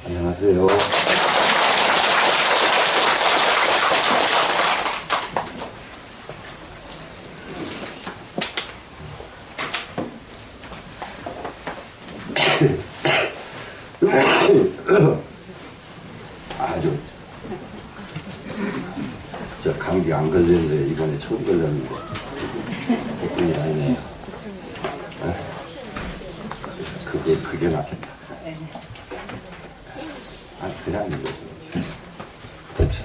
안녕하세요. 아주 저 감기 안 걸렸는데 이번에 처음 걸렸는데 복분이 아니네요. 그게 낫겠다. 아니 그냥 이거 좋지.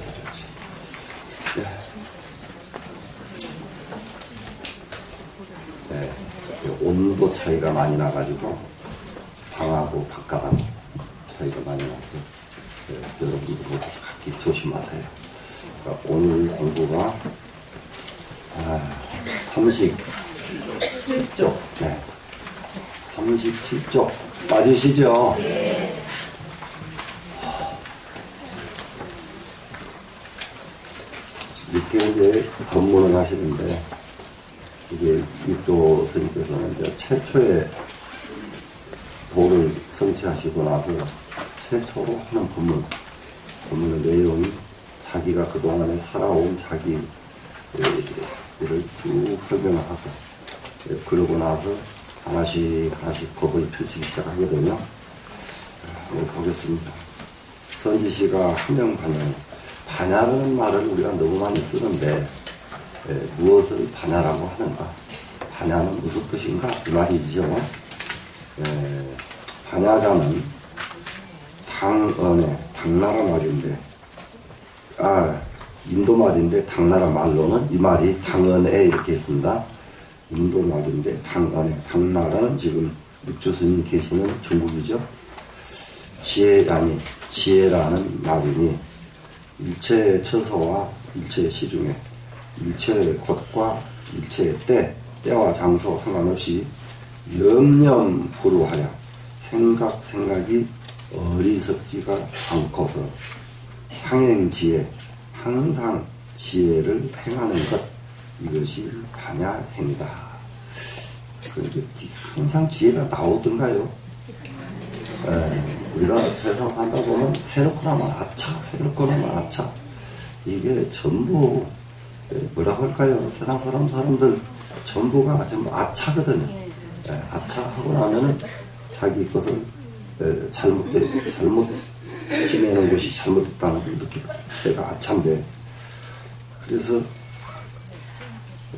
네, 온도 차이가 많이 나가지고 방하고 바깥하고 차이가 많이 나서 여러분들 모두 감기 조심하세요. 그러니까 오늘 공부가 37쪽, 네, 37쪽 맞으시죠? 네. 이렇게 이제 법문을 하시는데 이게 입조 스님께서는 이제 최초의 도를 성취하시고 나서 최초로 하는 법문의 내용이 자기가 그동안에 살아온 자기 일을 쭉 설명을 하고 그러고 나서 하나씩 법을 펼치기 시작하거든요. 한번 보겠습니다. 선지시가 한명반야라는 말을 우리가 너무 많이 쓰는데 무엇을 반야라고 하는가? 반야는 무슨 뜻인가? 이 말이죠. 반야자는 당언에 당나라 말인데 인도 말인데 당나라 말로는 이 말이 당언에 이렇게 했습니다. 인도 말인데 당언에 당나라는 지금 육조스님 계시는 중국이죠. 지혜라는 말이니 일체의 처소와 일체의 시중에 일체의 곳과 일체의 때와 장소 상관없이 염염후루하여 생각이 어리석지가 않고서 상행지혜 항상 지혜를 행하는 것 이것이 반야행이다. 그런데 항상 지혜가 나오던가요? 우리가 세상 살다 보면 해놓고 나면 해놓고 나면 아차. 이게 전부 뭐라고 할까요? 세상 사람들 전부가 전부 아차거든요. 아차하고 나면은 자기 것을 잘못 지내는 것이 잘못됐다는 걸 느끼고 내가 아차인데, 그래서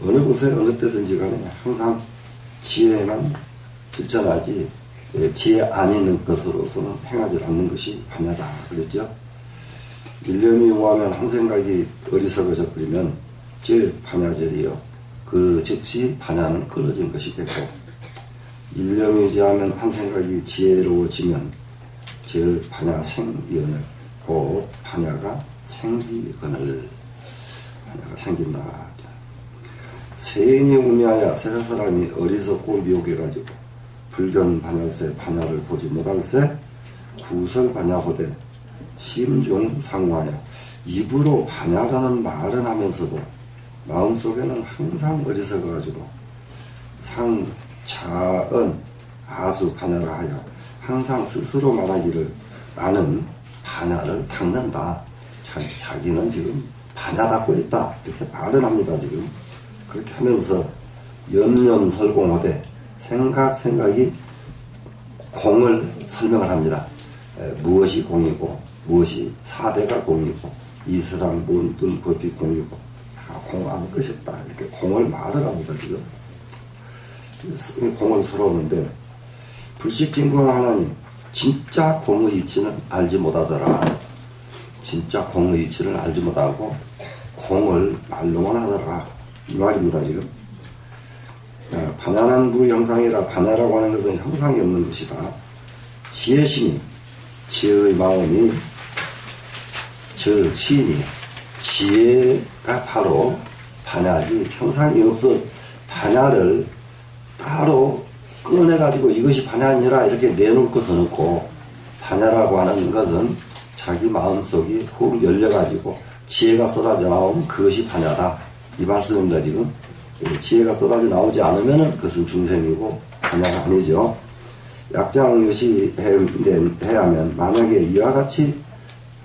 어느 곳에 어느 때든지 간에 항상 지혜만 실천하지 지혜 안 있는 것으로서는 행하지 않는 것이 반야다 그랬죠. 일념이 용하면 한 생각이 어리석어져 버리면 즉 반야절이요 그 즉시 반야는 끊어진 것이 됐고, 일념이지 하면 한 생각이 지혜로워지면 즉 반야 생이언을 곧 반야가 생기거늘 반야가 생긴다. 세인이 우미하여 세상 사람이 어리석고 미혹해가지고 불견 반야세 반야를 보지 못할세 구설 반야호대 심중 상화하여 입으로 반야라는 말은 하면서도 마음속에는 항상 어리석어가지고 상자언 아주 반야라 하여 항상 스스로 말하기를 나는 반야를 닦는다. 자기는 지금 반야 닦고 있다. 이렇게 말을 합니다. 지금 그렇게 하면서 염염설공하되 생각이 공을 설명을 합니다. 무엇이 공이고 무엇이 사대가 공이고 이스랑 모든 법이 공이고 다 공하는 것이 없다. 이렇게 공을 말을 합니다. 지금 공을 설하는데 불식진공 하나님 진짜 공의 이치는 알지 못하더라. 진짜 공의 이치를 알지 못하고 공을 말로만 하더라. 이 말입니다. 지금 반야는 무형상이라 반야라고 하는 것은 형상이 없는 것이다. 지혜심이 지혜의 마음이 즉 시인이 지혜가 바로 반야지 형상이 없어. 반야를 따로 꺼내가지고 이것이 반야니라 이렇게 내놓을 것은 없고, 반야라고 하는 것은 자기 마음속이 훅 열려가지고 지혜가 쏟아져 나오면 그것이 반야다. 이 말씀입니다. 지금 지혜가 쏟아져 나오지 않으면 그것은 중생이고 반야가 아니죠. 약장유시 해야면 만약에 이와 같이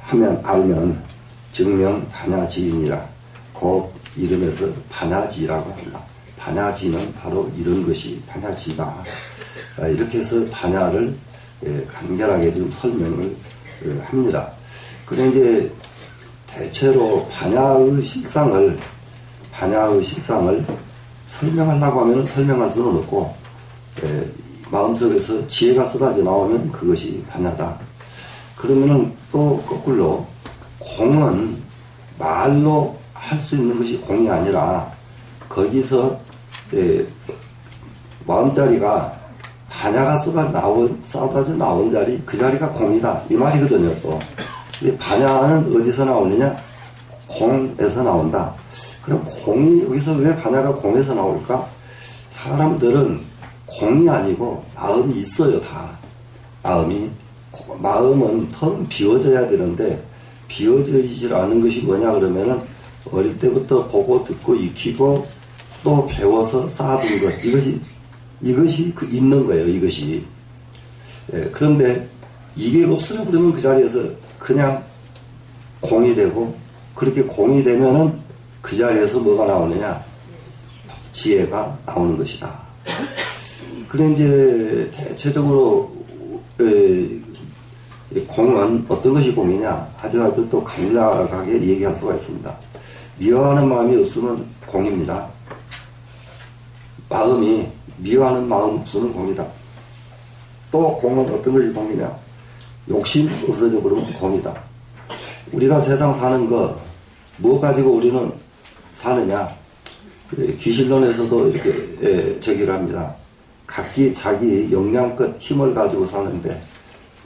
하면 알면 증명 반야지인이라 곧 이름에서 반야지라고 합니다. 반야지는 바로 이런 것이 반야지다. 이렇게 해서 반야를 간결하게 좀 설명을 합니다. 그런데 이제 대체로 반야의 실상을 설명하려고 하면 설명할 수는 없고, 마음속에서 지혜가 쏟아져 나오면 그것이 반야다. 그러면은 또 거꾸로 공은 말로 할 수 있는 것이 공이 아니라 거기서 마음자리가 반야가 쏟아져 나온 자리, 그 자리가 공이다. 이 말이거든요, 또. 이 반야는 어디서 나오느냐? 공에서 나온다. 그럼 공이, 여기서 왜 반야가 공에서 나올까? 사람들은 공이 아니고 마음이 있어요, 다. 마음은 텅 비워져야 되는데, 비워지질 않은 것이 뭐냐 그러면은, 어릴 때부터 보고 듣고 익히고, 또 배워서 쌓아둔 것. 이것이 있는 거예요, 이것이. 그런데 이게 없으려 그러면 그 자리에서 그냥 공이 되고, 그렇게 공이 되면은 그 자리에서 뭐가 나오느냐? 지혜가 나오는 것이다. 그래, 이제, 대체적으로, 공은 어떤 것이 공이냐? 아주 또 간략하게 얘기할 수가 있습니다. 미워하는 마음이 없으면 공입니다. 미워하는 마음 없으면 공이다. 또 공은 어떤 것이 공이냐? 욕심 없어져 버리면 공이다. 우리가 세상 사는 거, 뭐 가지고 우리는 사느냐? 기실론에서도 이렇게 저기를 합니다. 각기 자기 역량껏 힘을 가지고 사는데,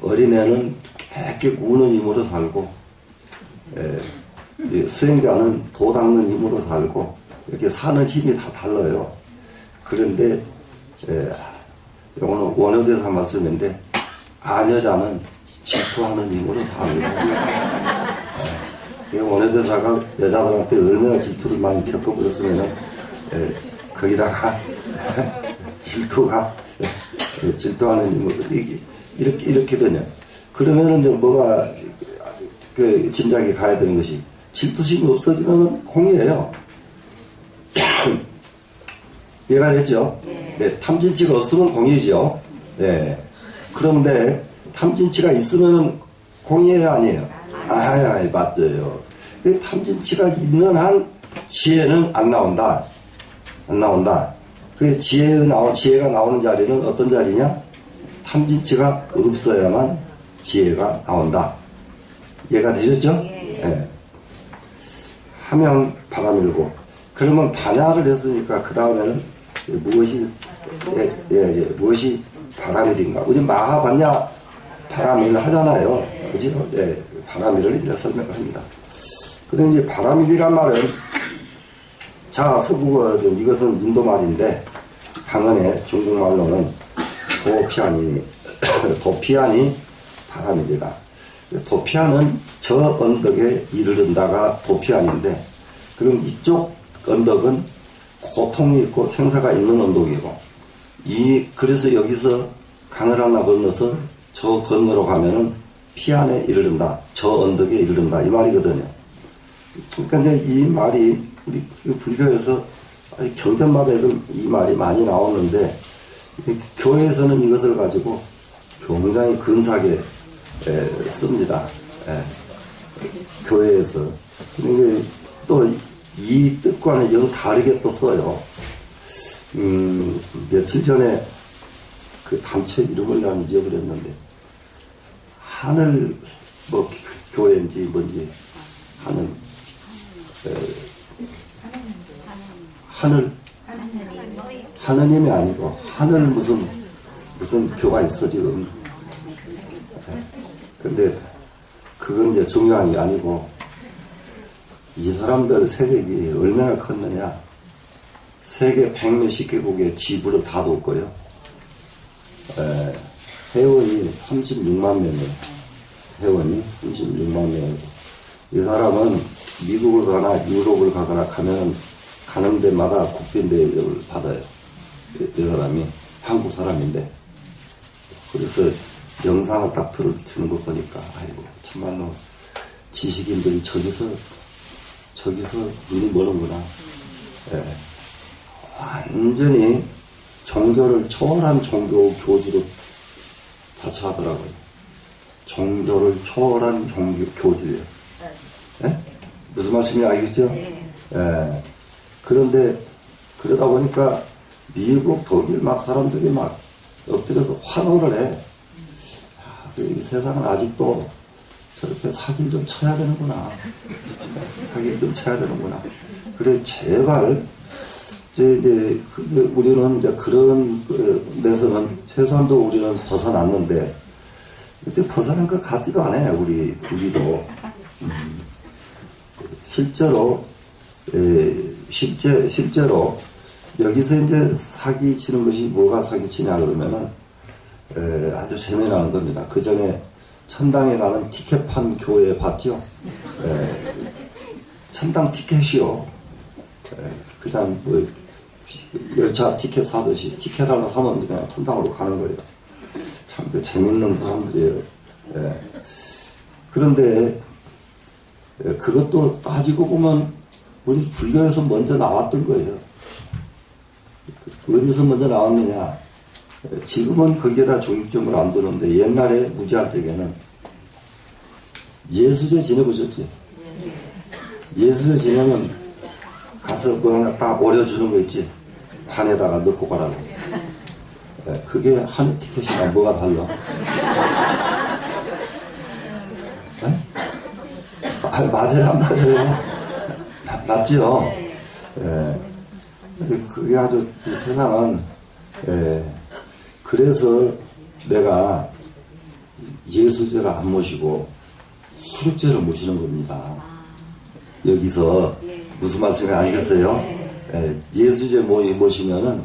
어린애는 깨끗 우는 힘으로 살고, 수행자는 도 닦는 힘으로 살고, 이렇게 사는 힘이 다 달라요. 그런데, 이거는 원어대사 말씀인데, 아녀자는 질투하는 힘으로 살고, 원어대사가 여자들한테 얼마나 질투를 많이 겪어버렸으면은, 거기다가, 질투하는 힘으로, 이렇게 되냐. 그러면은 이제 뭐가, 짐작이 가야 되는 것이, 질투심이 없어지면 공이에요. 이해가 됐죠? 네, 탐진치가 없으면 공이죠. 네. 그런데 탐진치가 있으면 공이에요, 아니에요? 맞아요. 탐진치가 있는 한 지혜는 안 나온다. 그 지혜가 나오는 자리는 어떤 자리냐? 탐진치가 없어야만 지혜가 나온다. 이해가 되셨죠? 네. 하명 바람일고. 그러면 반야를 했으니까 그 다음에는 무엇이 바람일인가? 우리 마하반야 바람일 하잖아요. 그죠? 바람일을 이제 설명을 합니다. 그런데 이제 바람일이란 말은, 자, 서구거든. 이것은 인도 말인데, 강은의 중국말로는 도피안이 바람일이다. 도피안은 저 언덕에 이르른다가 도피안인데, 그럼 이쪽 언덕은 고통이 있고 생사가 있는 언덕이고, 그래서 여기서 강을 하나 건너서 저 건너로 가면은 피안에 이르른다. 저 언덕에 이르른다. 이 말이거든요. 그러니까 이제 이 말이 우리 불교에서 경전마다에도 이 말이 많이 나오는데, 교회에서는 이것을 가지고 굉장히 근사하게 씁니다. 교회에서. 근데 또 이 뜻과는 영 다르게 또 써요. 며칠 전에 그 단체 이름을 난 잊어버렸는데, 하늘, 교회인지 뭔지, 하느님이 아니고, 하늘 무슨 교가 있어, 지금. 근데, 그건 이제 중요한 게 아니고, 이 사람들 세력이 얼마나 컸느냐. 세계 100몇십 개국의 지부를 다 돕고요. 회원이 36만 명이에요. 회원이 36만 명이고. 이 사람은 미국을 가나 유럽을 가거나 가는 데마다 국빈 대접을 받아요. 이 사람이 한국 사람인데 그래서 영상을 딱 틀어주는 거 보니까, 아이고, 참말로 지식인들이 저기서 눈이 머는구나. 예. 완전히 종교를 초월한 종교 교주로 자처하더라고요. 종교를 초월한 종교 교주예요. 예? 무슨 말씀인지 알겠죠? 예. 그런데 그러다 보니까 미국, 독일 막 사람들이 막 엎드려서 환호를 해. 이 세상은 아직도 저렇게 사기를 좀 쳐야 되는구나. 사기를 좀 쳐야 되는구나. 그래, 제발, 우리는 이제 그런 데서는 최소한도 우리는 벗어났는데, 그때 벗어난 것 같지도 않아요, 우리도. 실제로, 실제로, 여기서 이제 사기 치는 것이 뭐가 사기 치냐 그러면은, 아주 재미나는 겁니다. 그 전에 천당에 가는 티켓판 교회 봤죠? 천당 티켓이요. 그 다음, 뭐, 열차 티켓 사듯이 티켓 하나 사면 그냥 천당으로 가는 거예요. 참 재밌는 사람들이에요. 그런데, 그것도 따지고 보면 우리 불교에서 먼저 나왔던 거예요. 어디서 먼저 나왔느냐? 지금은 거기에다 중점을 안 두는데 옛날에 무지할 때에는 예수제 지내보셨지? 예수제 지내면 가서 뭐 하나 딱 오려주는 거 있지? 관에다가 넣고 가라고. 그게 한 티켓이랑 뭐가 달라? 맞아요, 안 맞아요? 맞죠? 근데 그게 아주 이 세상은, 그래서 내가 예수제를 안 모시고 수륙제를 모시는 겁니다. 여기서 무슨 말씀인지 알겠어요? 예수제 모시면은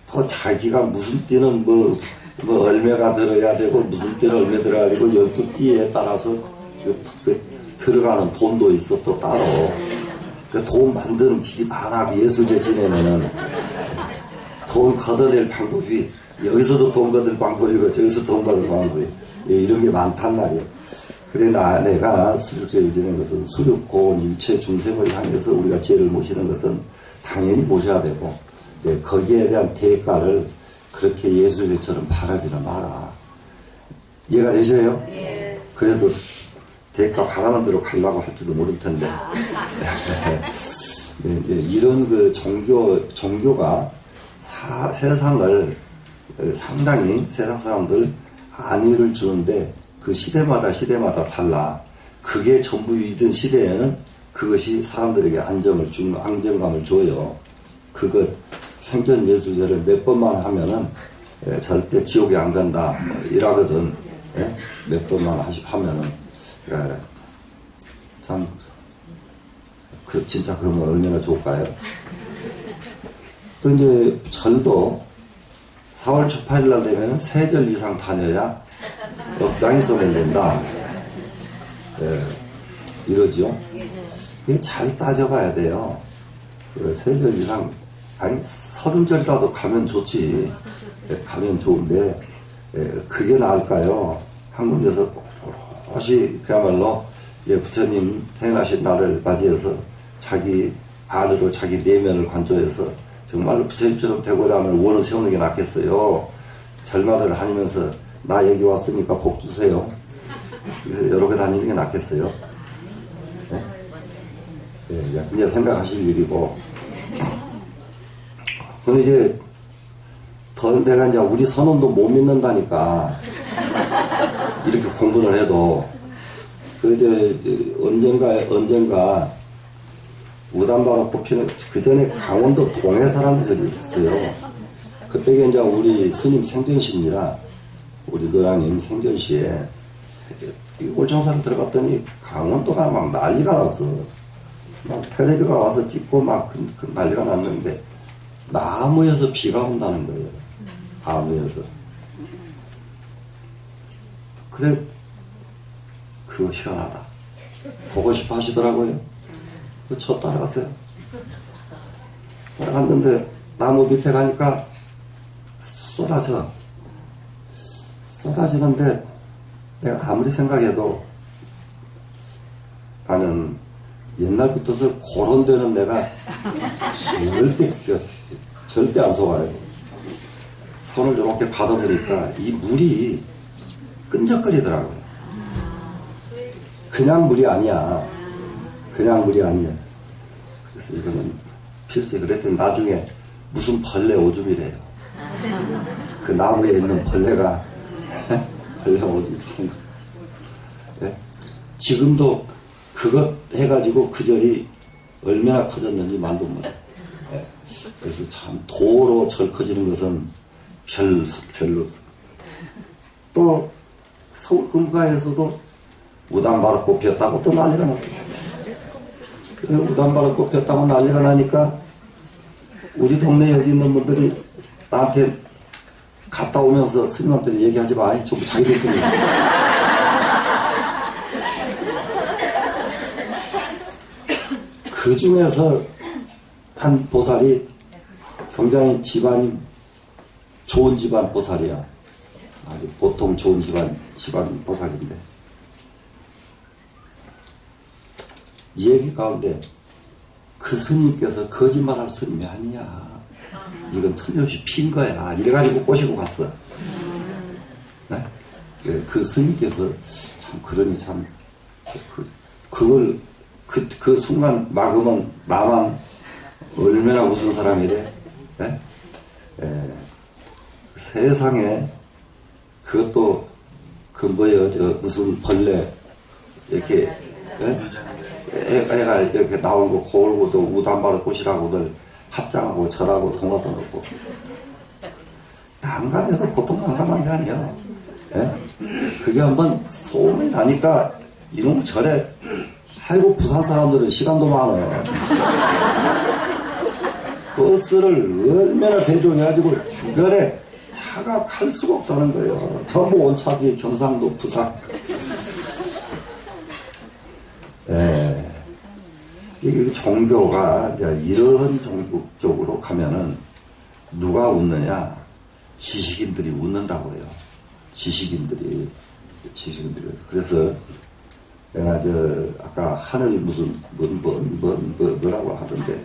더 자기가 무슨 띠는 뭐 얼매가 들어야 되고 무슨 띠는 얼매 들어야 되고 12띠에 따라서 들어가는 돈도 있어 또 따로. 그 돈 만드는 길이 많아. 예수제 지내면은 돈 걷어낼 방법이 여기서도 돈 걷을 방법이고 저기서 돈 걷을 방법이 이런 게 많단 말이에요. 그래 내가 수륙제를 지내는 것은 수륙고온 일체 중생을 향해서 우리가 죄를 모시는 것은 당연히 모셔야 되고 거기에 대한 대가를 그렇게 예수제처럼 바라지는 마라. 이해가 되셔요? 그래도 대가 바라는 대로 가려고 할지도 모를 텐데 이런 그 종교가 세상을 상당히 세상 사람들 안위를 주는데 그 시대마다 달라. 그게 전부이던 시대에는 그것이 사람들에게 안정감을 줘요. 그것 생전 예수제를 몇 번만 하면은 절대 지옥에 안 간다 이라거든. 몇 번만 하면은 참 진짜 그러면 얼마나 좋을까요? 또 이제 절도 4월 18일 날 되면 3절 이상 다녀야 업장에서 낸다. 이러죠. 이게 잘 따져봐야 돼요. 3절 이상, 아니 30절이라도 가면 좋지. 가면 좋은데 그게 나을까요? 한 군데서 혹시 그야말로 부처님 태어나신 날을 맞이해서 자기 안으로 자기 내면을 관조해서 정말로 부처님처럼 되고자 하면 원을 세우는 게 낫겠어요. 절마다 다니면서 나 여기 왔으니까 복 주세요. 그래서 여러 개 다니는 게 낫겠어요. 이제 생각하실 일이고. 그럼 이제 내가 이제 우리 선원도 못 믿는다니까. 이렇게 공부를 해도 언젠가 우담바로 뽑히는 그 전에 강원도 동해 사람들이 있었어요. 그때가 이제 우리 스님 생전시입니다. 우리 노랑님 생전시에 올청사를 들어갔더니 강원도가 막 난리가 났어. 막 텔레비가 와서 찍고 막 그 난리가 났는데 나무에서 비가 온다는 거예요. 나무에서. 그래, 그거 시원하다. 보고 싶어 하시더라고요. 저 따라갔어요. 따라갔는데 나무 밑에 가니까 쏟아져. 쏟아지는데 내가 아무리 생각해도 나는 옛날부터서 그런 데는 내가 절대 안 속아요. 손을 이렇게 받아보니까 이 물이 끈적거리더라고요. 그냥 물이 아니야. 그냥 물이 아니야. 그래서 이거는 필수. 그랬더니 나중에 무슨 벌레 오줌이래요. 그 나무에 있는 벌레가 벌레 오줌 사는 거. 네? 지금도 그것 해가지고 그 절이 얼마나 커졌는지 만도 몰라요. 네. 그래서 참 도로 절 커지는 것은 별로 없어. 또 서울 금가에서도 우담바라꽃 피었다고 또 난리가 났어요. 그래 우담바라꽃 피었다고 난리가 나니까 우리 동네 여기 있는 분들이 나한테 갔다 오면서 스님한테 얘기하지 마. 전부 자기들끼리. 그 중에서 한 보살이 굉장히 집안이 좋은 집안 보살이야. 아주 보통 좋은 집안 보살인데. 이 얘기 가운데 그 스님께서 거짓말할 스님이 아니야. 이건 틀림없이 핀 거야. 이래가지고 꼬시고 갔어. 네? 그 스님께서 참 그러니 참 그걸 그 순간 막으면 나만 얼마나 무슨 사람이래. 네? 세상에 그것도 그 뭐예요 저 무슨 벌레 이렇게 애가 이렇게 나온 거 고울고도 우담바라꽃이라고들 합장하고 절하고 동화도 넣고 난감해도 보통 난감한 게 아니야. 예? 그게 한번 소문이 나니까 이놈 절에 아이고 부산 사람들은 시간도 많아요. 버스를 얼마나 대종해가지고 주변에 차가 갈 수가 없다는 거예요. 전부 온차기 경상도 부산. 예. 이 종교가 이런 종교 쪽으로 가면은 누가 웃느냐? 지식인들이 웃는다고 해요. 지식인들이. 그래서 내가 아까 하늘 무슨 뭐라고 하던데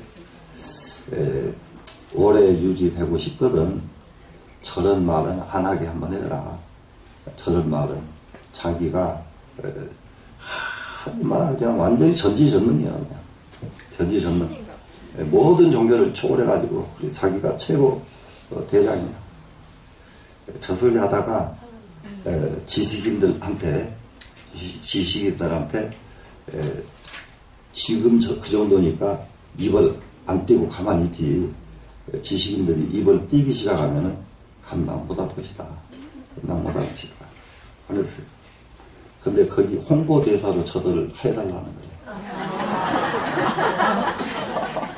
오래 유지되고 싶거든. 저런 말은 안 하게 한번 해라. 저런 말은 자기가 그냥 완전히 전지전능이야. 그냥. 전지전능. 모든 종교를 초월해가지고 자기가 최고 대장이야. 저 소리 하다가 지식인들한테 지금 그 정도니까 입을 안 떼고 가만히 있지. 지식인들이 입을 떼기 시작하면은 감당 못할 것이다. 감당 못할 것이다. 그랬어요. 근데 거기 홍보대사로 저들을 해달라는 거예요.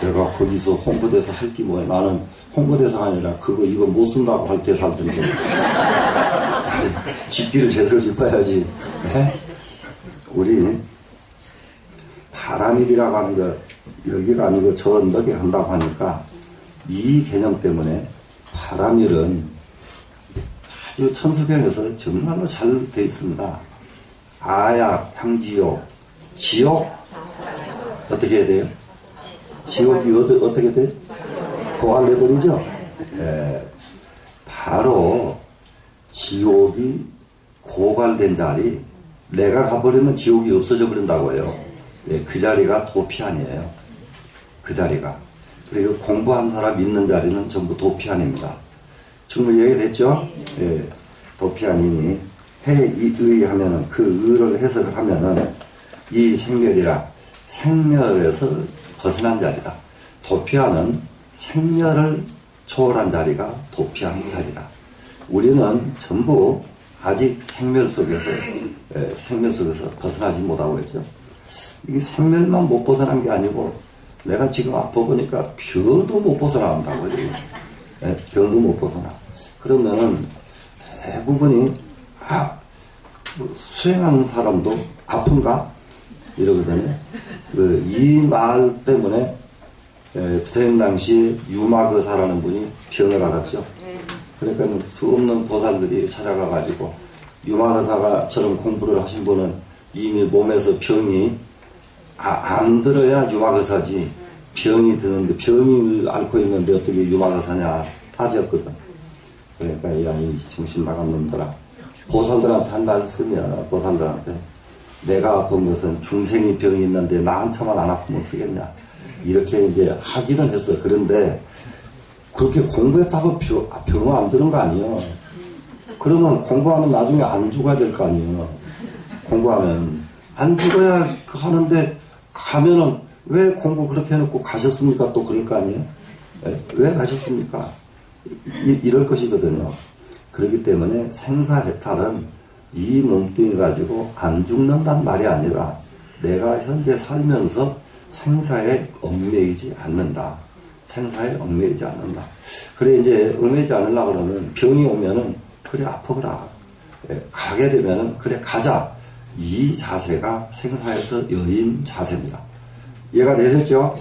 내가 거기서 홍보대사 할 게 뭐야. 나는 홍보대사가 아니라 이거 못 쓴다고 할 때 살 텐데. 집기를 제대로 짚어야지. 네? 우리 바람일이라고 하는 거 여기가 아니고 저 언덕에 한다고 하니까 이 개념 때문에 바람일은 아주 천수경에서 정말로 잘 돼 있습니다. 아약, 향지옥, 지옥 어떻게 해야 돼요? 지옥이 어떻게 돼요? 고갈돼버리죠? 바로 지옥이 고갈된 자리, 내가 가버리면 지옥이 없어져 버린다고 해요. 그 자리가 도피안이에요. 그 자리가. 그리고 공부한 사람 있는 자리는 전부 도피안입니다. 지금 얘기했죠? 도피안이니 해의 하면은 그 의를 해석을 하면은 이 생멸이라 생멸에서 벗어난 자리다. 도피안은 생멸을 초월한 자리가 도피한 자리다. 우리는 전부 아직 생멸 속에서 벗어나지 못하고 있죠. 이게 생멸만 못 벗어난 게 아니고 내가 지금 아파 보니까 병도 못 벗어난다고 해요. 병도 못 벗어나. 그러면은 대부분이 수행하는 사람도 아픈가? 이러거든요. 이 말 때문에 부처님 당시 유마거사라는 분이 병을 앓았죠. 그러니까 수 없는 보살들이 찾아가가지고 유마의사가처럼 공부를 하신 분은 이미 몸에서 병이 안 들어야 유마의사지. 병이 드는데 병을 앓고 있는데 어떻게 유마의사냐 따졌거든. 그러니까 이 양이 정신 나간 놈들아. 보살들한테 한 말씀이야. 보살들한테. 내가 아픈 것은 중생이 병이 있는데 나한테만 안 아프면 쓰겠냐. 이렇게 이제 하기는 했어. 그런데 그렇게 공부했다고 병 안 드는 거 아니야. 그러면 공부하면 나중에 안 죽어야 될 거 아니에요. 공부하면 안 죽어야 하는데 가면은 왜 공부 그렇게 해놓고 가셨습니까? 또 그럴 거 아니에요. 왜 가셨습니까? 이럴 것이거든요. 그렇기 때문에 생사해탈은 이 몸뚱이 가지고 안 죽는단 말이 아니라 내가 현재 살면서 생사에 얽매이지 않는다. 생사에 얽매이지 않는다. 그래 이제 얽매이지 않으려고 그러면 병이 오면은 그래 아프거라. 가게 되면은 그래 가자. 이 자세가 생사에서 여인 자세입니다. 이해가 되셨죠?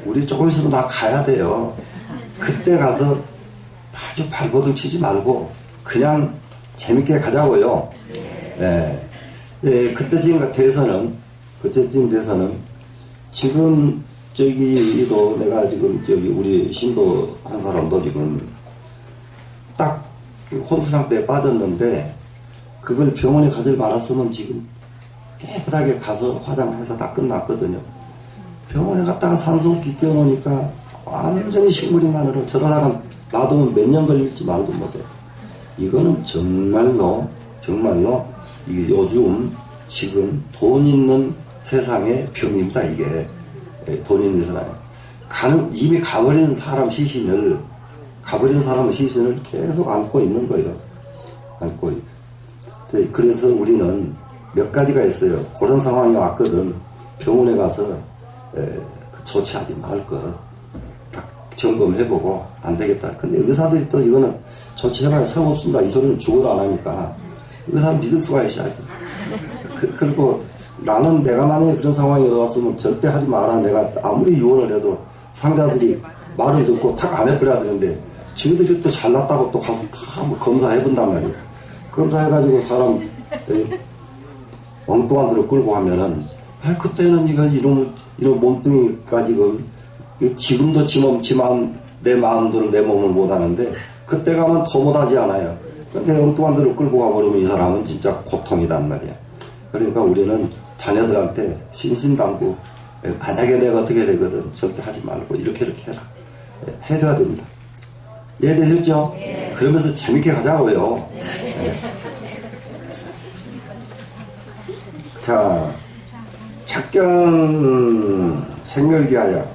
우리 조금 있으면 다 가야 돼요. 그때 가서 아주 발버둥 치지 말고 그냥 재밌게 가자고요. 그때쯤 돼서는 지금 저기도 내가 지금 저기 우리 신도 한 사람도 지금 딱 혼수상 때에 빠졌는데 그걸 병원에 가질 말았으면 지금 깨끗하게 가서 화장해서 다 끝났거든요. 병원에 갔다가 산소호흡기 껴놓으니까 완전히 식물인간으로 저러다가 놔두면 몇 년 걸릴지 말도 못해. 이거는 정말로 이게 요즘 지금 돈 있는 세상의 병입니다. 이게 돈 있는 세상에 이미 가버린 사람 시신을 계속 안고 있는 거예요. 안고. 그래서 우리는 몇 가지가 있어요. 그런 상황이 왔거든. 병원에 가서 조치하지 말 것. 딱 점검해보고 안 되겠다. 근데 의사들이 또 이거는 조치해봐야 소용없습니다. 이 소리는 죽어도 안 하니까. 의사는 믿을 수가 있어야지. 그리고 나는 내가 만약에 그런 상황이 왔으면 절대 하지 마라. 내가 아무리 유언을 해도 상자들이 말을 듣고 탁 안 해버려야 되는데 지금들이 또 잘났다고 또 가서 다 한번 검사해본단 말이야. 검사해가지고 사람 엉뚱한 데로 끌고 하면은 그때는 이런 몸뚱이가 지금도 내 마음대로 내 몸을 못하는데 그때 가면 더 못하지 않아요. 근데 엉뚱한 데로 끌고 가버리면 이 사람은 진짜 고통이단 말이야. 그러니까 우리는 자녀들한테 신신당부 만약에 내가 어떻게 되거든 절대 하지 말고 이렇게 해라. 해줘야 됩니다. 이해되셨죠? 네. 그러면서 재밌게 가자고요. 네. 자, 착경 생멸기하여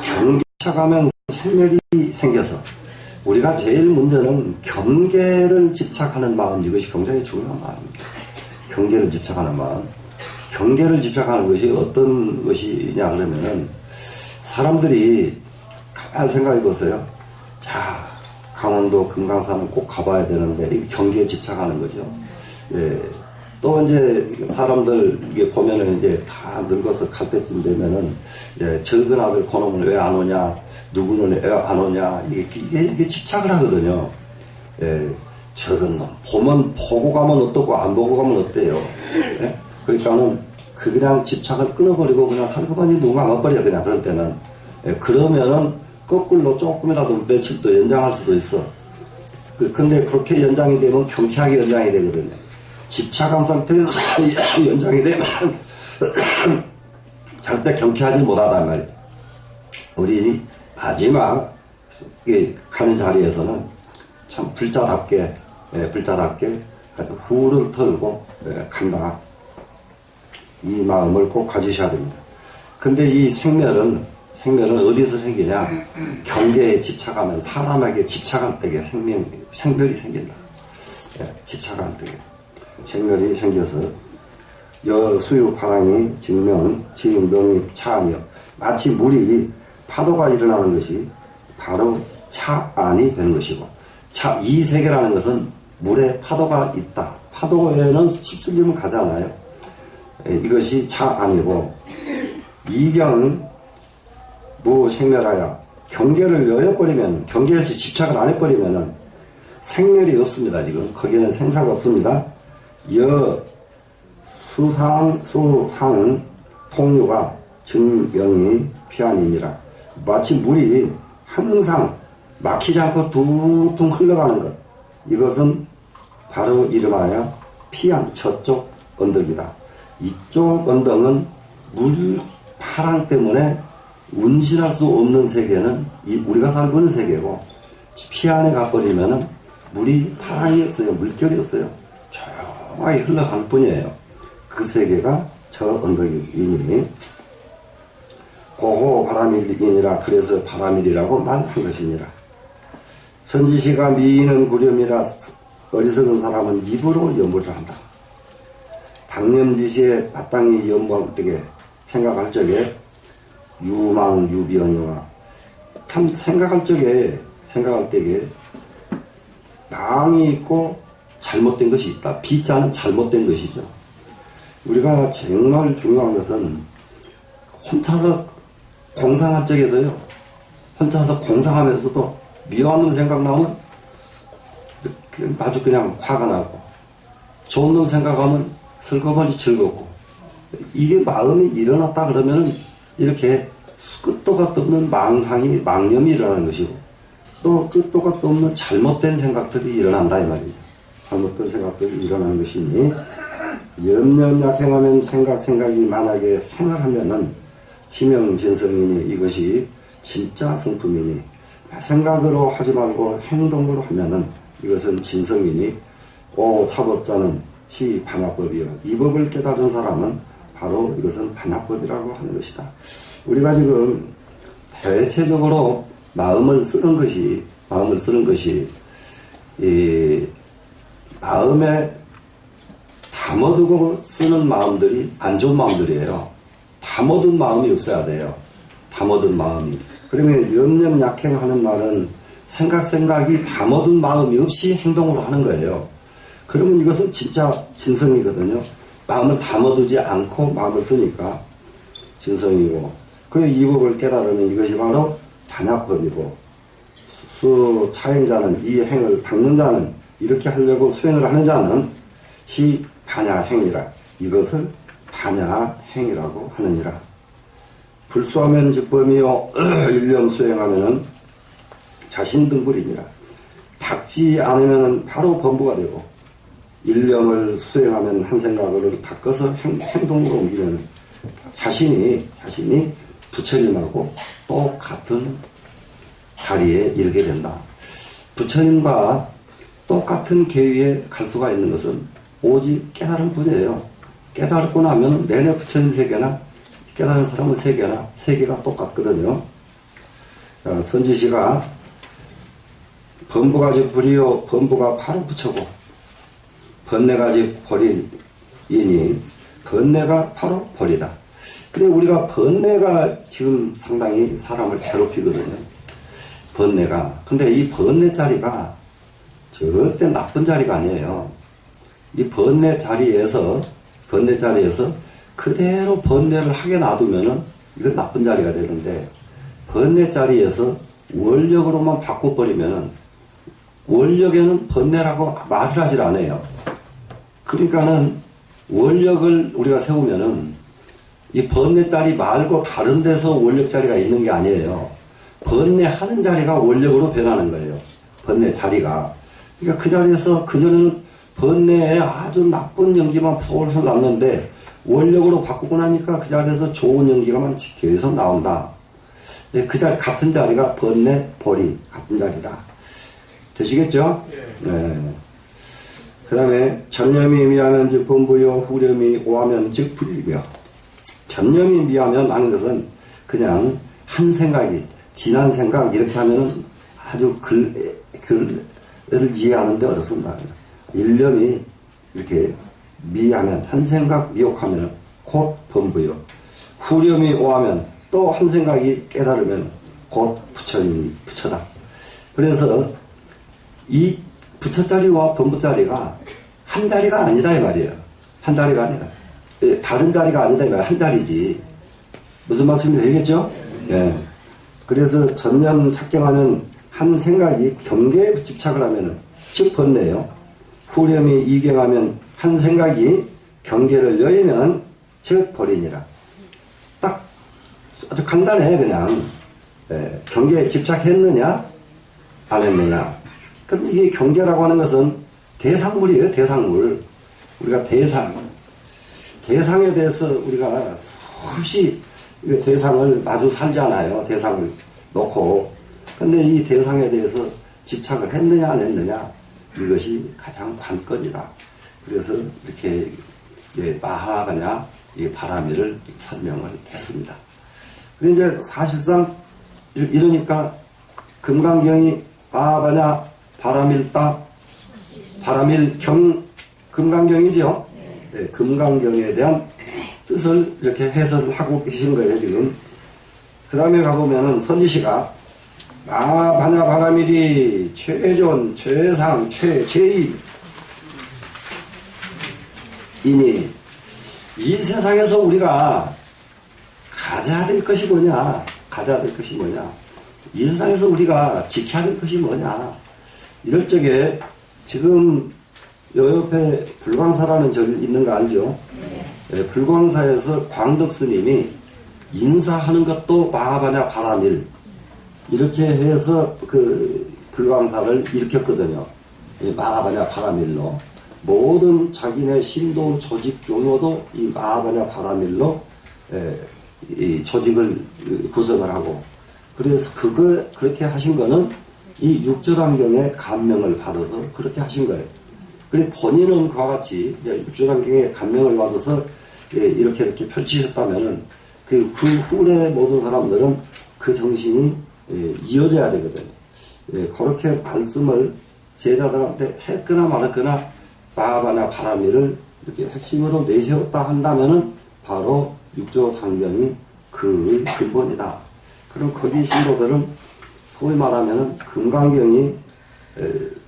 경계차가면 생멸이 생겨서 우리가 제일 문제는 경계를 집착하는 마음, 이것이 굉장히 중요한 마음입니다. 경계를 집착하는 마음. 경계를 집착하는 것이 어떤 것이냐 그러면은 사람들이 가만히 생각해 보세요. 자, 강원도 금강산은 꼭 가봐야 되는데 이 경계에 집착하는 거죠. 예. 또 이제 사람들 이게 보면은 이제 다 늙어서 갈 때쯤 되면은 적은 아들 그놈은 왜 안 오냐, 누구는 왜 안 오냐 이게 집착을 하거든요. 예. 적은 놈 보면 보고 가면 어떻고 안 보고 가면 어때요? 예? 그러니까는 그냥 집착을 끊어버리고 그냥 살고 보니 누가 안 와버려 그냥 그럴 때는. 예. 그러면은 거꾸로 조금이라도 며칠 더 연장할 수도 있어. 근데 그렇게 연장이 되면 경쾌하게 연장이 되거든요. 집착한 상태에서 연장이 되면 절대 경쾌하지 못하단 말이에요. 우리 마지막 가는 자리에서는 참 불자답게 후를 털고 간다. 이 마음을 꼭 가지셔야 됩니다. 근데 이 생멸은 어디서 생기냐? 경계에 집착하면 사람에게 집착할 때에 생멸이 생긴다. 집착할 때에 생멸이 생겨서 여수유 파랑이 직명 지명이 차하며 마치 물이 파도가 일어나는 것이 바로 차 안이 되는 것이고 이 세계라는 것은 물에 파도가 있다. 파도에는 휩쓸리면 가잖아요. 이것이 차 안이고 이경 무생멸하여 경계를 여여버리면 경계에서 집착을 안 해버리면은 생멸이 없습니다. 지금 거기에는 생사가 없습니다. 여, 수상, 통류가 증명이 피안이니라. 마치 물이 항상 막히지 않고 둥둥 흘러가는 것. 이것은 바로 이름하여 피안, 저쪽 언덕이다. 이쪽 언덕은 물 파랑 때문에 운신할 수 없는 세계는 우리가 살고 있는 세계고, 피안에 가버리면은 물이 파랑이 없어요. 물결이 없어요. 조용하게 흘러갈 뿐이에요. 그 세계가 저 언덕이니 고호 바람일이니라. 그래서 바람일이라고 말한 것이니라. 선지시가 미인은 구렴이라. 어리석은 사람은 입으로 염불을 한다. 당념지시에 마땅히 염불할 때에 생각할 적에 유망유비언이와 참 생각할 때에 망이 있고 잘못된 것이 있다. 비자는 잘못된 것이죠. 우리가 정말 중요한 것은 혼자서 공상할 적에도요, 혼자서 공상하면서도 미워하는 생각 나면 아주 그냥 화가 나고, 좋은 놈 생각하면 슬그머니 즐겁고, 이게 마음이 일어났다 그러면 이렇게 끝도 gat도 없는 망념이 일어나는 것이고, 또 끝도 gat도 없는 잘못된 생각들이 일어난다 이 말입니다. 잘못된 생각들이 일어나는 것이니, 염려약 행하면 생각이 만약에 행을 하면은 희명진성이니 이것이 진짜 성품이니, 생각으로 하지 말고 행동으로 하면은 이것은 진성이니, 차법자는 시 반야법이요. 이 법을 깨달은 사람은 바로 이것은 반야법이라고 하는 것이다. 우리가 지금 대체적으로 마음을 쓰는 것이 이 마음에 담아두고 쓰는 마음들이 안 좋은 마음들이에요. 담아둔 마음이 없어야 돼요. 담아둔 마음이. 그러면 염려약행하는 말은 생각이 담아둔 마음이 없이 행동으로 하는 거예요. 그러면 이것은 진짜 진성이거든요. 마음을 담아두지 않고 마음을 쓰니까 진성이고, 그래서 이 법을 깨달으면 이것이 바로 반야법이고, 차행자는 이 행을 닦는 자는, 이렇게 하려고 수행을 하는 자는 시 반야행이라. 이것을 반야행이라고 하느니라. 불수하면 즉범이요 일념 수행하면은 자신등불이니라. 닦지 않으면 바로 범부가 되고, 일념을 수행하면 한 생각을 닦아서 행동으로 옮기면 자신이 부처님하고 똑같은 자리에 이르게 된다. 부처님과 똑같은 계위에 갈 수가 있는 것은 오직 깨달은 뿐이에요. 깨달고 나면 내내 부처님 세계나 깨달은 사람은 세계가 똑같거든요. 선지시가 범부가지 불이요, 범부가 바로 부처고, 번뇌가지 벌이니 번뇌가 바로 벌이다. 근데 우리가 번뇌가 지금 상당히 사람을 괴롭히거든요. 번뇌가. 근데 이 번뇌 자리가 절대 나쁜 자리가 아니에요. 이 번뇌 자리에서 그대로 번뇌를 하게 놔두면은 이건 나쁜 자리가 되는데, 번뇌 자리에서 원력으로만 바꿔버리면은 원력에는 번뇌라고 말을 하질 않아요. 그러니까는 원력을 우리가 세우면은 이 번뇌 자리 말고 다른 데서 원력 자리가 있는 게 아니에요. 번뇌 하는 자리가 원력으로 변하는 거예요. 번뇌 자리가. 그러니까 그 자리에서 그전에는 번뇌에 아주 나쁜 연기만 솔솔 났는데 원력으로 바꾸고 나니까 그 자리에서 좋은 연기가만 계속 나온다. 그 자리, 같은 자리가 번뇌, 벌이 같은 자리다. 되시겠죠? 네. 그 다음에 전념이 미하면 즉 범부요, 후렴이 오하면 즉 불이며. 전념이 미하면 하는 것은 그냥 한 생각이, 지난 생각 이렇게 하면 아주 글을 이해하는데 어렵습니다. 일념이 이렇게 미하면, 한 생각 미혹하면 곧 범부요. 후렴이 오하면 또 한 생각이 깨달으면 곧 부처다. 그래서 이 부처자리와 범부자리가 한 자리가 아니다 이 말이에요. 한 자리가 아니라 다른 자리가 아니다 이 말이에요. 한 자리지. 무슨 말씀인지 되겠죠? 예. 그래서 전념 착경하는 한 생각이 경계에 집착을 하면은 즉 번뇌요. 후렴이 이경하면 한 생각이 경계를 여의면 즉 벌이니라. 딱 아주 간단해. 그냥 경계에 집착했느냐 안 했느냐. 그럼 이게 경계라고 하는 것은 대상물이에요. 대상물. 우리가 대상에 대해서 우리가 수없이 대상을 마주 살잖아요. 대상을 놓고. 근데 이 대상에 대해서 집착을 했느냐 안 했느냐, 이것이 가장 관건이다. 그래서 이렇게 마하바냐 바라미를 설명을 했습니다. 그리고 이제 사실상 이러니까 금강경이 마하바냐 바라밀따 바라밀경 금강경이죠. 네, 금강경에 대한 뜻을 이렇게 해설을 하고 계신 거예요, 지금. 그 다음에 가보면은 선지시가 마하바냐 바라밀이 최존, 최상, 최제일 이니 이 세상에서 우리가 가져야 될 것이 뭐냐, 가져야 될 것이 뭐냐, 이 세상에서 우리가 지켜야 될 것이 뭐냐. 이럴 적에 지금 요 옆에 불광사라는 절 있는 거 알죠? 네, 불광사에서 광덕 스님이 인사하는 것도 마하바냐 바라밀 이렇게 해서 그 불광사를 일으켰거든요. 마하바냐 바라밀로 모든 자기네 신도 조직 교묘도 이 마하바냐 바라밀로 이 조직을 구성을 하고, 그래서 그렇게 하신 거는 이 육조단경의 감명을 받아서 그렇게 하신 거예요. 그리고 본인은 그와 같이 육조단경의 감명을 받아서 이렇게 펼치셨다면은 그 후에 모든 사람들은 그 정신이 이어져야 되거든요. 그렇게 말씀을 제자들한테 했거나 말았거나 마하바냐 바라밀을 이렇게 핵심으로 내세웠다 한다면은 바로 육조단경이 그 근본이다. 그럼 거기 신도들은 소위 말하면은 금강경이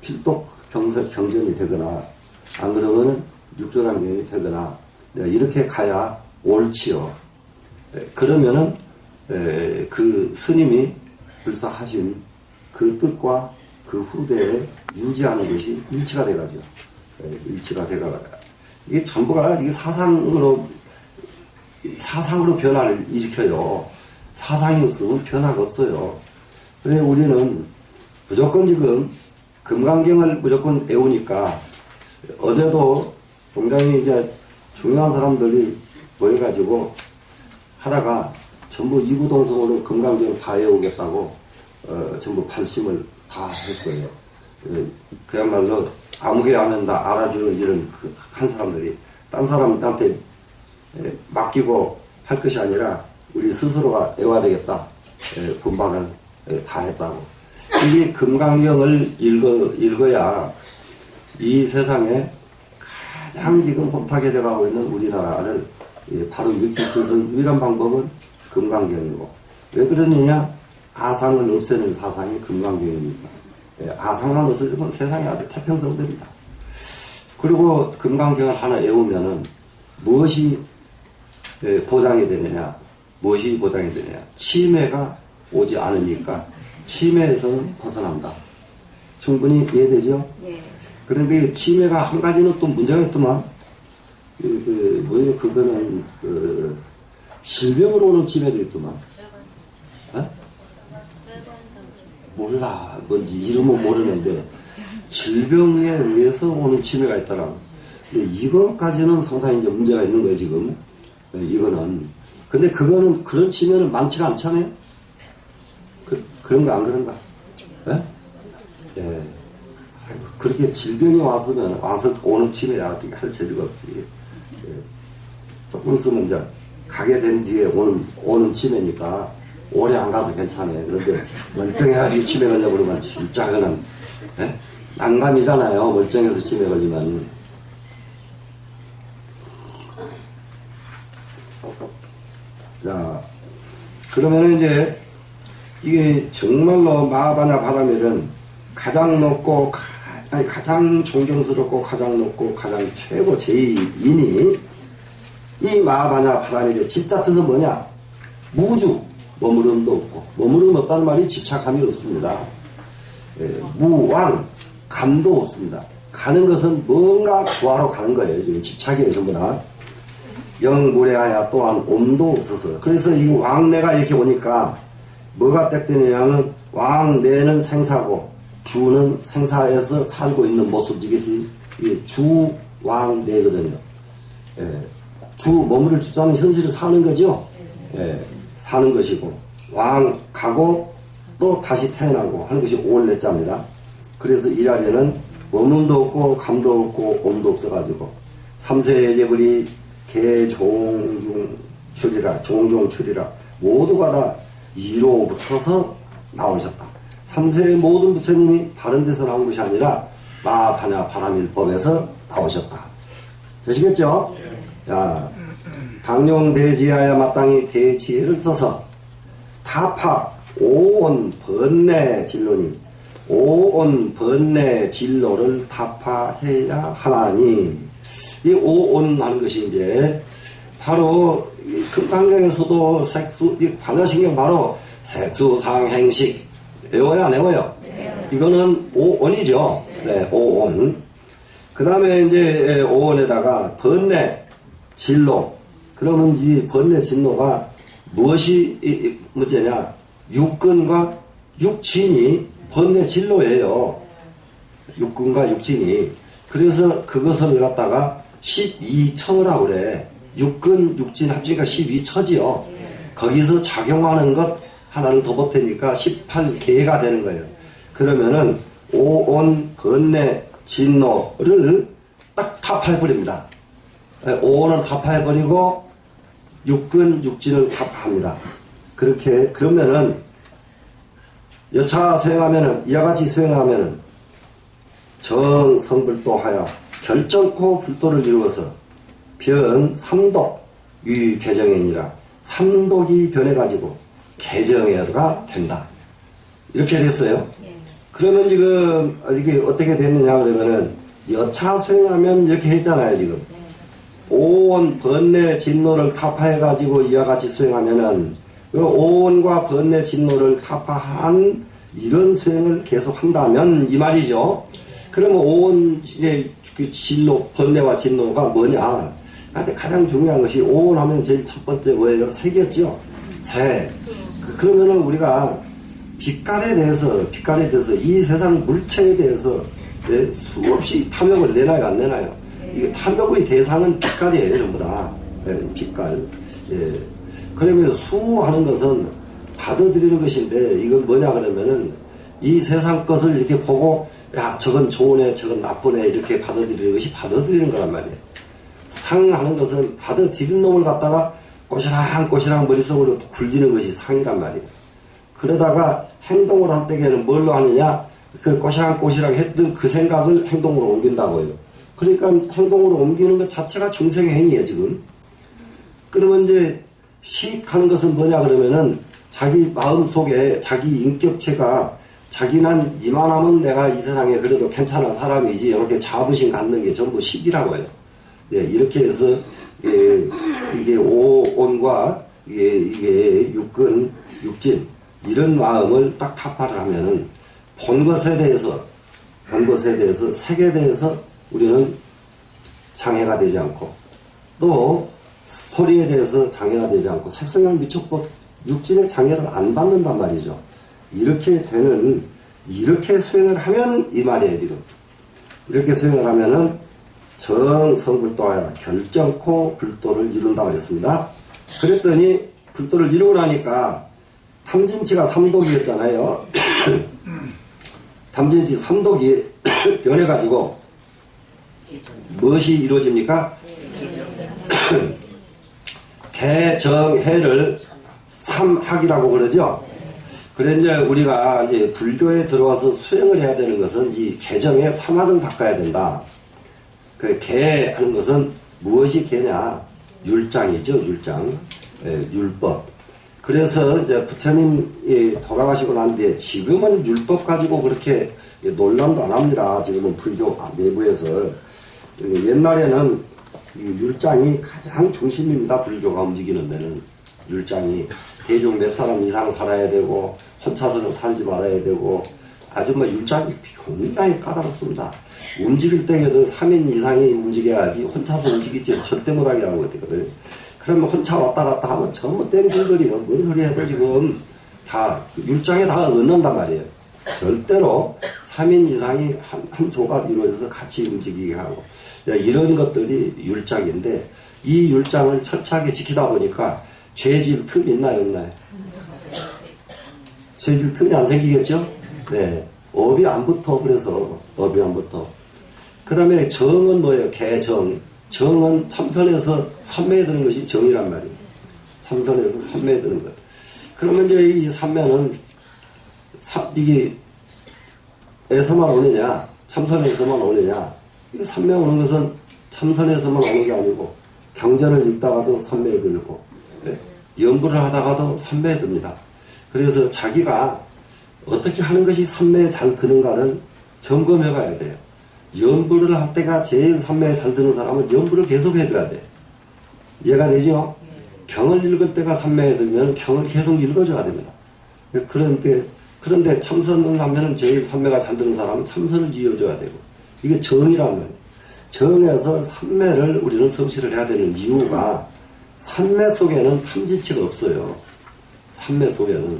필독 경전이 되거나 안 그러면은 육조단경이 되거나 이렇게 가야 옳지요. 그러면은 그 스님이 불사하신 그 뜻과 그 후대에 유지하는 것이 일치가 돼가죠. 일치가 돼가. 이게 전부가 이게 사상으로 변화를 일으켜요. 사상이 없으면 변화가 없어요. 그래서 우리는 무조건 지금 금강경을 무조건 외우니까, 어제도 굉장히 이제 중요한 사람들이 모여가지고 하다가 전부 이구동성으로 금강경 다 외우겠다고 전부 발심을 다 했어요. 그야말로 아무개 하면 다 알아주는 이런 한 사람들이 딴 사람한테 맡기고 할 것이 아니라 우리 스스로가 외워야 되겠다. 분발을 다 했다고. 이게 금강경을 읽어야 이 세상에 가장 지금 혼탁해 돼가고 있는 우리나라를 바로 일으킬 수 있는 유일한 방법은 금강경이고, 왜 그러느냐? 아상을 없애는 사상이 금강경입니다. 아상만 없어지면 세상이 아주 태평성됩니다. 그리고 금강경을 하나 외우면은 무엇이 보장이 되느냐? 무엇이 보장이 되느냐? 치매가 오지 않으니까 치매에서는 벗어난다. 충분히 이해되죠? 예. 그런데 치매가 한 가지는 또 문제가 있더만, 뭐예요? 그거는, 질병으로 오는 치매도 있더만. 몰라. 뭔지 이름은 모르는데, 질병에 의해서 오는 치매가 있더라. 근데 이거까지는 상당히 이제 문제가 있는 거예요, 지금. 이거는. 근데 그거는, 그런 치매는 많지가 않잖아요? 그런가, 안 그런가? 예? 예. 그렇게 질병이 와서 오는 치매야, 할 재주가 없지. 예. 조금 있으면 이제, 가게 된 뒤에 오는 치매니까, 오래 안 가서 괜찮아요. 그런데, 멀쩡해가지고 치매 걸려버리면 진짜 그는, 예? 난감이잖아요. 멀쩡해서 치매 걸리면. 자, 그러면은 이제, 이게 정말로 마하바냐 바라밀은 가장 높고, 가장 존경스럽고, 가장 높고, 가장 최고 제일이니, 이 마하바냐 바라밀의 진짜 뜻은 뭐냐? 무주, 머무름도 없고, 머무름 없다는 말이 집착함이 없습니다. 무왕, 감도 없습니다. 가는 것은 뭔가 구하러 가는 거예요. 지금 집착이에요, 전부 다. 영무례하야 또한 옴도 없어서. 그래서 이 왕래가 이렇게 오니까 뭐가 떼뜨리냐면 왕래는 생사고 주는 생사에서 살고 있는 모습, 이것이 주왕래거든요. 예, 주 머무를 주자는 현실을 사는 거죠. 예, 사는 것이고 왕 가고 또 다시 태어나고 하는 것이 오월내자입니다. 그래서 이 자리에는 머문도 없고 감도 없고 옴도 없어가지고 삼세의 예불이 개종중 출이라 종종 출이라 모두가 다 이로 붙어서 나오셨다. 삼세의 모든 부처님이 다른 데서 나온 것이 아니라 마파냐 바람일법에서 나오셨다. 되시겠죠? 야, 강룡대지하야 마땅히 대지혜를 써서 타파 오온 번뇌 진로니 오온 번뇌 진로를 타파해야 하나니, 이 오온 하는 것이 이제 바로 금강경에서도 색수, 이 관여신경 바로 색수상행식 외워야 안 외워요? 이거는 오온이죠. 네, 오온. 그 다음에 이제 오온에다가 번뇌 진로. 그러면 이 번뇌 진로가 무엇이 문제냐? 육근과 육친이 번뇌 진로예요. 육근과 육친이. 그래서 그것을 갖다가 12처라고 그래. 육근, 육진 합치니까 12처지요. 거기서 작용하는 것 하나를 더 보태니까 18개가 되는 거예요. 그러면은 오온, 번뇌, 진노를 딱 타파해버립니다. 오온을 타파해버리고 육근, 육진을 타파합니다. 그렇게, 그러면은 여차 수행하면은, 이와 같이 수행하면은 정성불도하여 결정코 불도를 이루어서 변 삼독 위 개정이니라 삼독이 변해가지고 개정해가 된다. 이렇게 됐어요. 그러면 지금 이게 어떻게 됐느냐 그러면은 여차 수행하면 이렇게 했잖아요. 지금 오온 번뇌 진노를 타파해가지고 이와 같이 수행하면은 그 오온과 번뇌 진노를 타파한 이런 수행을 계속 한다면 이 말이죠. 그러면 오온의 그 진노, 번뇌와 진노가 뭐냐? 나한테 가장 중요한 것이 오온하면 제일 첫 번째 뭐예요? 색이었죠? 색. 그러면은 우리가 빛깔에 대해서 이 세상 물체에 대해서 수없이 탐욕을 내나요, 안 내나요? 이게 탐욕의 대상은 빛깔이에요, 전부 다. 빛깔. 예. 그러면 수하는 것은 받아들이는 것인데, 이건 뭐냐 그러면은 이 세상 것을 이렇게 보고 야, 저건 좋으네, 저건 나쁘네, 이렇게 받아들이는 것이 받아들이는 거란 말이에요. 상하는 것은 받아들이는 놈을 갖다가 꼬시랑 머릿속으로 굴리는 것이 상이란 말이에요. 그러다가 행동을 할 때에는 뭘로 하느냐? 그 꼬시랑 했던 그 생각을 행동으로 옮긴다고요. 그러니까 행동으로 옮기는 것 자체가 중생의 행위예요, 지금. 그러면 이제 시익하는 것은 뭐냐 그러면은 자기 마음 속에 자기 인격체가 자기는 이만하면 내가 이 세상에 그래도 괜찮은 사람이지, 이렇게 자부심 갖는 게 전부 식이라고 해요. 예, 이렇게 해서, 이게 오온과, 이게 육근, 육진, 이런 마음을 딱 타파를 하면은, 본 것에 대해서, 색에 대해서 우리는 장애가 되지 않고, 또, 소리에 대해서 장애가 되지 않고, 색성향 미촉법, 육진의 장애를 안 받는단 말이죠. 이렇게 수행을 하면 이 말이에요, 지금. 이렇게 수행을 하면은 정성불도하여 결정코 불도를 이룬다고 그랬습니다. 그랬더니 불도를 이루고 나니까 탐진치가 삼독이었잖아요. 탐진치 삼독이 변해가지고 무엇이 이루어집니까? 개정해를 삼학이라고 그러죠. 그래, 이제 우리가 이제 불교에 들어와서 수행을 해야 되는 것은 이 개정의 삼학을 닦아야 된다. 그 개 하는 것은 무엇이 개냐? 율장이죠, 율장. 예, 율법. 그래서 이제 부처님이 돌아가시고 난 뒤에 지금은 율법 가지고 그렇게 논란도 안 합니다. 지금은 불교 내부에서. 옛날에는 이 율장이 가장 중심입니다. 불교가 움직이는 데는. 율장이. 대중 몇 사람 이상 살아야 되고, 혼자서는 살지 말아야 되고, 아주 뭐 율작이 굉장히 까다롭습니다. 움직일 때에도 3인 이상이 움직여야지 혼자서 움직이지 절대 못하게 하고 있거든요. 그러면 혼자 왔다 갔다 하면 전부 땡줄들이요. 뭔 소리 해도 지금 다 율작에 다 얻는단 말이에요. 절대로 3인 이상이 한 조가 이루어져서 같이 움직이게 하고 이런 것들이 율작인데 이 율작을 철저하게 지키다 보니까 죄질 틈이 있나요 없나요? 죄질 틈이 안 생기겠죠? 네. 업이 안 붙어. 그래서 업이 안 붙어. 그 다음에 정은 뭐예요? 개정. 정은 참선에서 삼매에 드는 것이 정이란 말이에요. 참선에서 삼매에 드는 것. 그러면 이제 이 삼매는 이게 에서만 오느냐, 참선에서만 오느냐. 이 삼매 오는 것은 참선에서만 오는 게 아니고 경전을 읽다가도 삼매에 들고 연구를 하다가도 삼매에 듭니다. 그래서 자기가 어떻게 하는 것이 삼매에 잘 드는가는 점검해 봐야 돼요. 연부를 할 때가 제일 삼매에 잘 드는 사람은 연부를 계속 해줘야 돼요. 이해가 되죠? 경을 읽을 때가 삼매에 들면 경을 계속 읽어줘야 됩니다. 그런데 참선을 하면 제일 삼매가 잘 드는 사람은 참선을 이어줘야 되고 이게 정이란 말이에요. 정에서 삼매를 우리는 성실을 해야 되는 이유가 삼매 속에는 탐진치가 없어요. 삼매 속에는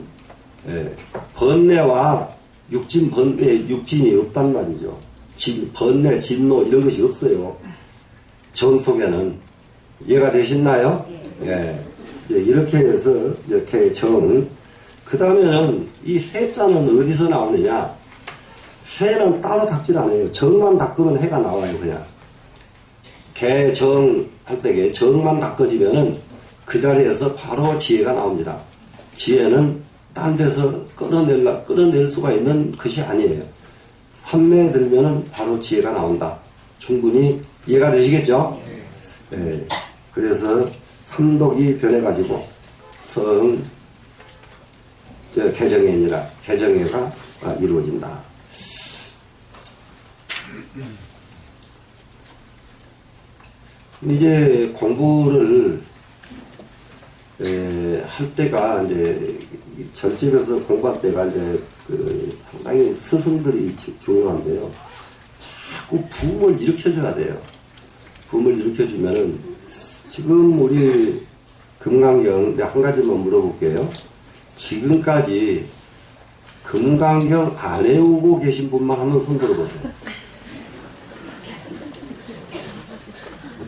번뇌와 육진이 없단 말이죠. 번뇌, 진노 이런 것이 없어요. 정 속에는. 이해가 되시나요? 예. 이렇게 해서 이렇게 정. 그 다음에는 이 해자는 어디서 나오느냐? 해는 따로 닦질 않아요. 정만 닦으면 해가 나와요. 그냥. 개정 할 때 정만 닦아지면은 그 자리에서 바로 지혜가 나옵니다. 지혜는 딴 데서 끌어낼 수가 있는 것이 아니에요. 삼매에 들면은 바로 지혜가 나온다. 충분히 이해가 되시겠죠? 네. 그래서 삼독이 변해가지고 개정회가 이루어진다. 이제 공부를 할 때가 이제 절집에서 공부할 때가 이제 상당히 스승들이 중요한데요. 자꾸 붐을 일으켜줘야 돼요. 붐을 일으켜주면은 지금 우리 금강경 한 가지만 물어볼게요. 지금까지 금강경 안 외우고 계신 분만 한번 손 들어보세요.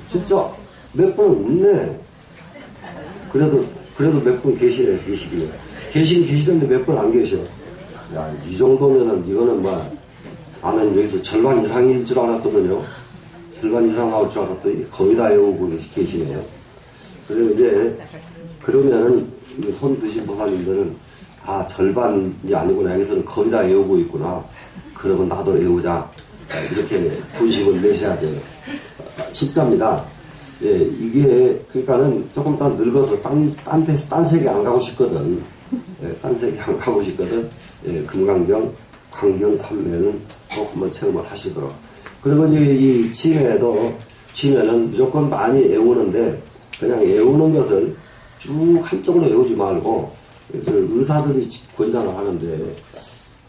진짜 몇 분 없네. 그래도 몇 분 계시길. 계시던데 몇 분 안 계셔. 야, 이 정도면은 이거는 나는 여기서 절반 이상일 줄 알았거든요. 절반 이상 나올 줄 알았더니 거의 다 외우고 계시네요. 그러면은 손 드신 보살님들은 절반이 아니구나. 여기서는 거의 다 외우고 있구나. 그러면 나도 외우자. 이렇게 분식을 내셔야 돼요. 진짜입니다. 예, 이게, 그러니까는 조금 더 늙어서 딴 세계 안 가고 싶거든. 예, 딴 세계 안 가고 싶거든. 예, 금강경, 광경 삼매는 꼭 한번 체험을 하시도록. 그리고 이제 이 치매는 무조건 많이 외우는데, 그냥 외우는 것을 쭉 한쪽으로 외우지 말고, 의사들이 권장을 하는데,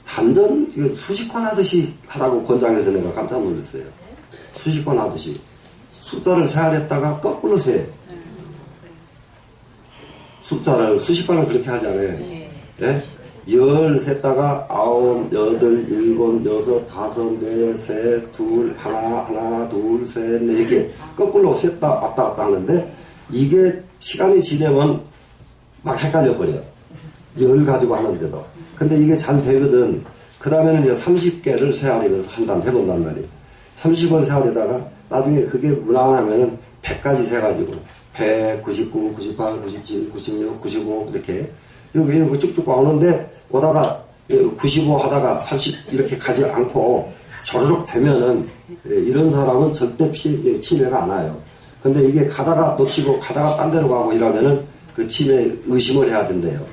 단전, 수식관 하듯이 하라고 권장해서 내가 깜짝 놀랐어요. 수식관 하듯이. 숫자를 세알했다가 거꾸로 세. 숫자를, 수식관을 그렇게 하잖아요. 예? 10 셌다가 9, 8, 7, 6, 5, 4, 셋, 둘, 하나, 둘, 셋, 넷, 이렇게 거꾸로 셌다, 왔다 갔다 하는데 이게 시간이 지나면 막 헷갈려버려. 10 가지고 하는데도. 근데 이게 잘 되거든. 그 다음에는 이제 30개를 세알이면서 해본단 말이에요. 30을 세알에다가 나중에 그게 무난하면은 100까지 세가지고 100, 99, 98, 97, 96, 95 이렇게 여기 쭉쭉 오다가 95 하다가 80 이렇게 가지 않고 조르륵 되면은 이런 사람은 절대 치매가 안 와요. 근데 이게 가다가 놓치고 가다가 딴 데로 가고 이러면은 그 치매 의심을 해야 된대요.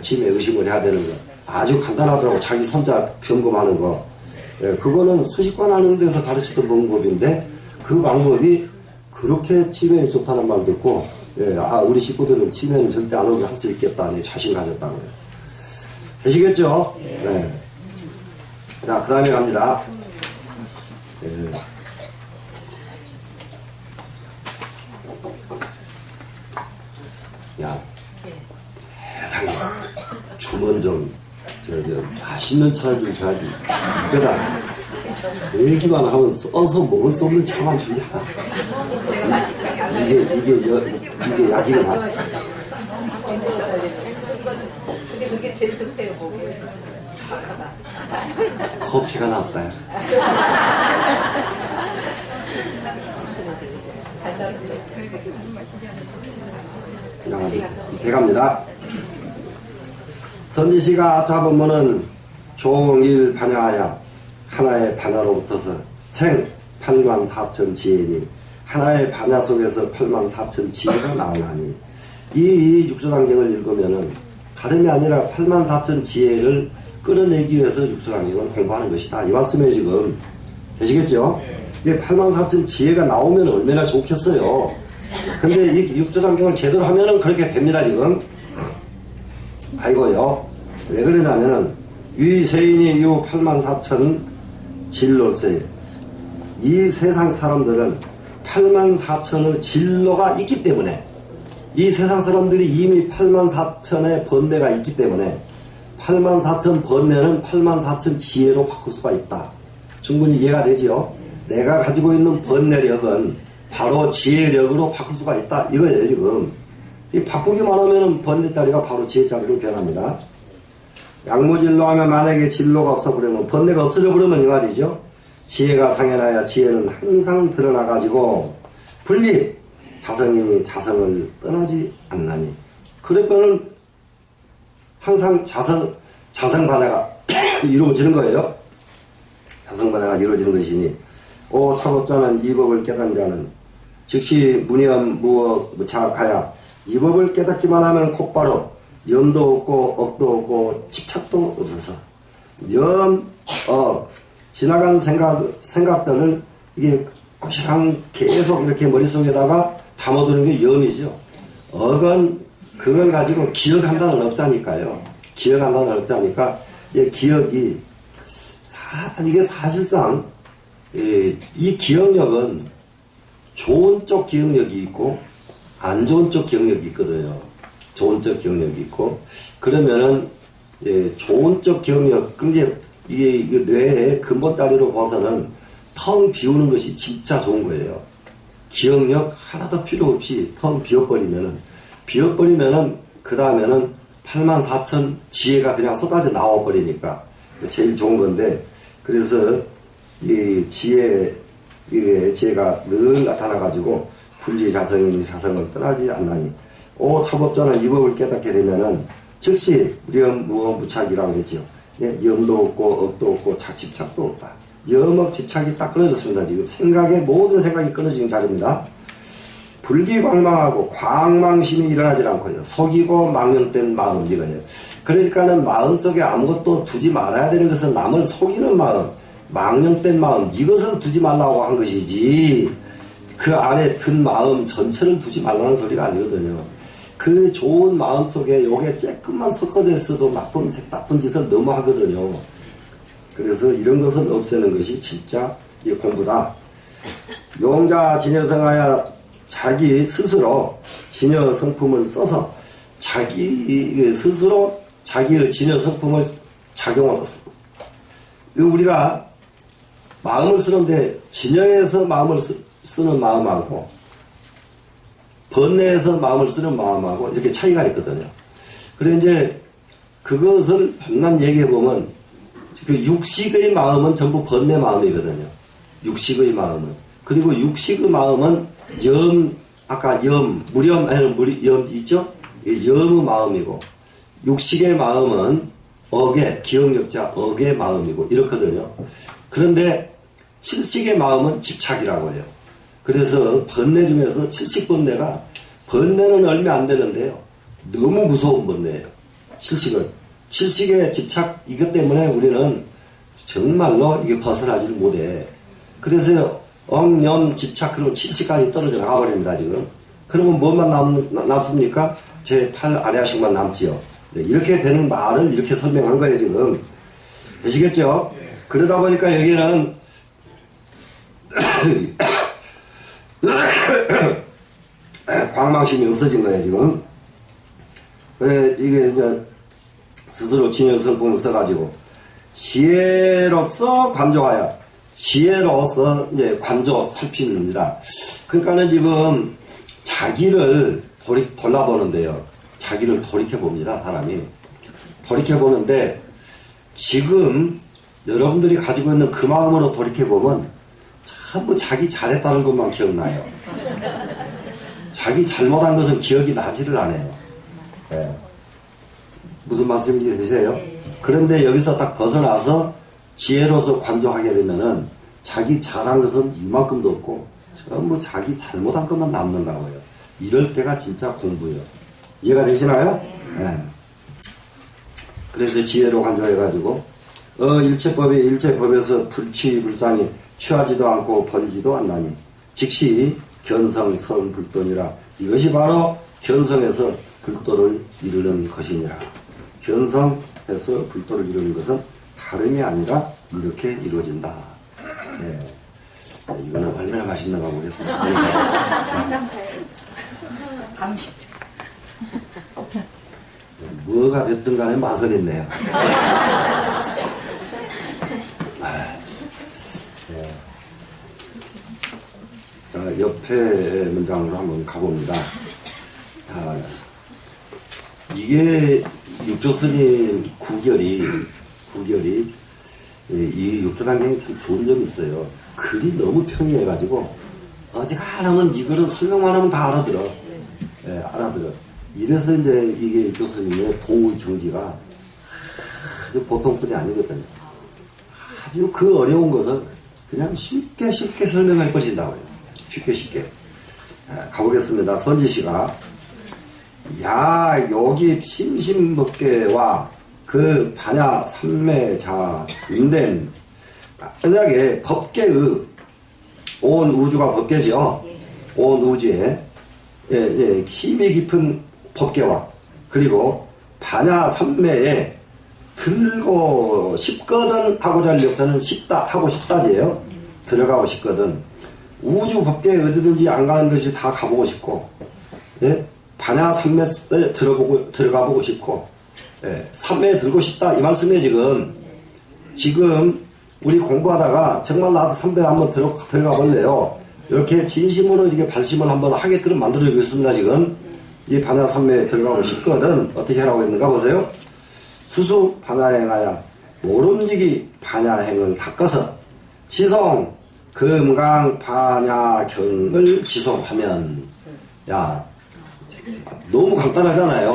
치매 의심을 해야 되는 거. 아주 간단하더라고. 자기 선자 점검하는 거. 그거는 수식관 하는 데서 가르치던 방법인데 그 방법이 그렇게 치매에 좋다는 말 듣고 우리 식구들은 치매는 절대 안 오게 할 수 있겠다. 자신 가졌다고요. 되시겠죠? 네. 자, 그 다음에 갑니다. 야, 세상에, 주문 좀, 맛있는 차를 좀 줘야지. 그러다, 얘기만 하면 써서 먹을 수 없는 차만 주냐. 이게 약인가? 근데 그게 제일 좋대요, 목에. 커피가 낫다. 이렇게 갑니다. 선지시가 잡으면은 종일 반야하야 하나의 반야로부터서 생 8만 4천 지혜니 하나의 반야 속에서 8만 4천 지혜가 나오나니 이 육조단경을 읽으면은 다름이 아니라 8만 4천 지혜를 끌어내기 위해서 육조단경을 공부하는 것이다. 이 말씀에 지금 되시겠죠? 이 8만 4천 지혜가 나오면 얼마나 좋겠어요. 근데 이 육조단경을 제대로 하면은 그렇게 됩니다, 지금. 아이고요. 왜 그러냐면은, 이 세인이 이 8만 4천 진로세. 이 세상 사람들은 8만 4천의 진로가 있기 때문에, 이 세상 사람들이 이미 8만 4천의 번뇌가 있기 때문에, 8만 4천 번뇌는 8만 4천 지혜로 바꿀 수가 있다. 충분히 이해가 되지요? 내가 가지고 있는 번뇌력은 바로 지혜력으로 바꿀 수가 있다. 이거예요, 지금. 이 바꾸기만 하면 번뇌자리가 바로 지혜자리로 변합니다. 양무진로 하면 만약에 진로가 없어버리면, 번뇌가 없어져 버리면 이 말이죠. 지혜가 상현하여 지혜는 항상 드러나가지고, 분리, 자성이니 자성을 떠나지 않나니. 그러면은 항상 자성반야가 이루어지는 거예요. 자성반야가 이루어지는 것이니, 오 차법자는 이 법을 깨닫는 자는 즉시 무념 무착하야 이 법을 깨닫기만 하면 곧바로 염도 없고 억도 없고 집착도 없어서 지나간 생각들을 이게 고시랑 계속 이렇게 머릿속에다가 담아두는 게 염이죠. 억은 그걸 가지고 기억한다는 없다니까요. 기억한다는 없다니까 이 기억이 이게 사실상 이 기억력은 좋은 쪽 기억력이 있고 안 좋은 쪽 기억력이 있거든요. 좋은 쪽 기억력이 있고 그러면은 좋은 쪽 기억력 근데 이게 뇌의 근본다리로 봐서는 텅 비우는 것이 진짜 좋은 거예요. 기억력 하나도 필요 없이 텅 비워버리면은 그 다음에는 8만 4천 지혜가 그냥 쏟아져 나와버리니까 제일 좋은 건데 그래서 이 지혜가 늘 나타나가지고 분리 자성이니 자성을 떠나지 않나니 오 차법자는 이 법을 깨닫게 되면은 즉시 무념 무어 무착이라고 했죠. 염도 없고 억도 없고 집착도 없다. 염억 집착이 딱 끊어졌습니다. 지금 모든 생각이 끊어지는 자리입니다. 불기광망하고 광망심이 일어나지 않고요. 속이고 망령된 마음 이거예요. 그러니까는 마음속에 아무것도 두지 말아야 되는 것은 남을 속이는 마음 망령된 마음 이것을 두지 말라고 한 것이지 그 안에 든 마음 전체를 두지 말라는 소리가 아니거든요. 그 좋은 마음 속에 요게 조금만 섞어져 있어도 나쁜 짓을 너무 하거든요. 그래서 이런 것을 없애는 것이 진짜 이 공부다. 용자 진여성하여 자기 스스로 진여 성품을 써서 자기 스스로 자기의 진여 성품을 작용하고 있습니다. 우리가 마음을 쓰는데 진여에서 마음을 쓰는 마음하고 번뇌에서 마음을 쓰는 마음하고 이렇게 차이가 있거든요. 그래 이제 그것을 한번 얘기해 보면 그 육식의 마음은 전부 번뇌 마음이거든요. 육식의 마음은. 그리고 육식의 마음은 아까 무렴 하는 염 있죠? 염의 마음이고, 육식의 마음은 기억력자 억의 마음이고, 이렇거든요. 그런데 칠식의 마음은 집착이라고 해요. 그래서 번뇌 중에서 칠식번뇌가, 번뇌는 얼마 안 되는데요. 너무 무서운 번뇌예요. 칠식의 집착, 이것 때문에 우리는 정말로 이게 벗어나지를 못해. 그래서 엄염 집착 그리고 칠식까지 떨어져 나가버립니다 지금. 그러면 뭐만 남습니까? 제 팔 아래하식만 남지요. 네, 이렇게 되는 말을 이렇게 설명한 거예요 지금. 되시겠죠? 그러다 보니까 여기는 광망심이 없어진 거예요, 지금. 그래, 이게 이제 스스로 진열성품을 써가지고, 지혜로서 관조하여, 지혜로서 이제 관조 살핍니다. 그러니까는 지금 자기를 돌아보는데요. 자기를 돌이켜봅니다, 사람이. 돌이켜보는데, 지금 여러분들이 가지고 있는 그 마음으로 돌이켜보면 전부 자기 잘했다는 것만 기억나요. 자기 잘못한 것은 기억이 나지를 않아요. 예. 무슨 말씀인지 되세요? 그런데 여기서 딱 벗어나서 지혜로서 관조하게 되면은 자기 잘한 것은 이만큼도 없고 전부 자기 잘못한 것만 남는다고요. 이럴 때가 진짜 공부예요. 이해가 되시나요? 예. 그래서 지혜로 관조해가지고 일체법에서 불치불상이 취하지도 않고 버리지도 않나니 즉시 견성 성불돈이라. 이것이 바로 견성에서 불도를 이루는 것이니라. 견성해서 불도를 이루는 것은 다름이 아니라 이렇게 이루어진다. 예. 이거는 얼마나 맛있는가 모르겠습니다. 감식죠. 뭐가 됐든 간에 맛은 있네요. 자, 옆에 문장으로 한번 가봅니다. 이게 육조스님 구결이 이 육조단경이 참 좋은 점이 있어요. 글이 너무 평이해가지고 어지간하면 이 글은 설명만 하면 다 알아들어. 예, 알아들어. 이래서 이제 이게 육조스님의 도의 경지가 아주 보통 분이 아니거든요. 아주 그 어려운 것을 그냥 쉽게 설명해 버린다고요. 쉽게. 가보겠습니다. 선지시가 야 여기 심심법계와 그 반야 삼매자 인된 만약에 법계의 온 우주가 법계죠. 온 우주에 힘이 깊은 법계와 그리고 반야 삼매에 들고 싶거든 하고자 할 역자는 싶다 하고 싶다지예요. 들어가고 싶거든. 우주 법계에 어디든지 안 가는 듯이 다 가보고 싶고, 예? 반야 삼매에 들어가보고 싶고, 예? 삼매에 들고 싶다 이 말씀에 지금 우리 공부하다가 정말 나도 삼매에 한번 들어가 볼래요. 이렇게 진심으로 이렇게 발심을 한번 하게끔 만들어주고 있습니다. 지금 이 반야 삼매에 들어가고 싶거든. 어떻게 하라고 했는가 보세요. 수수 반야행하야 모름지기 반야행을 닦아서 지성 금강 반야경을 지성하면. 야 너무 간단하잖아요.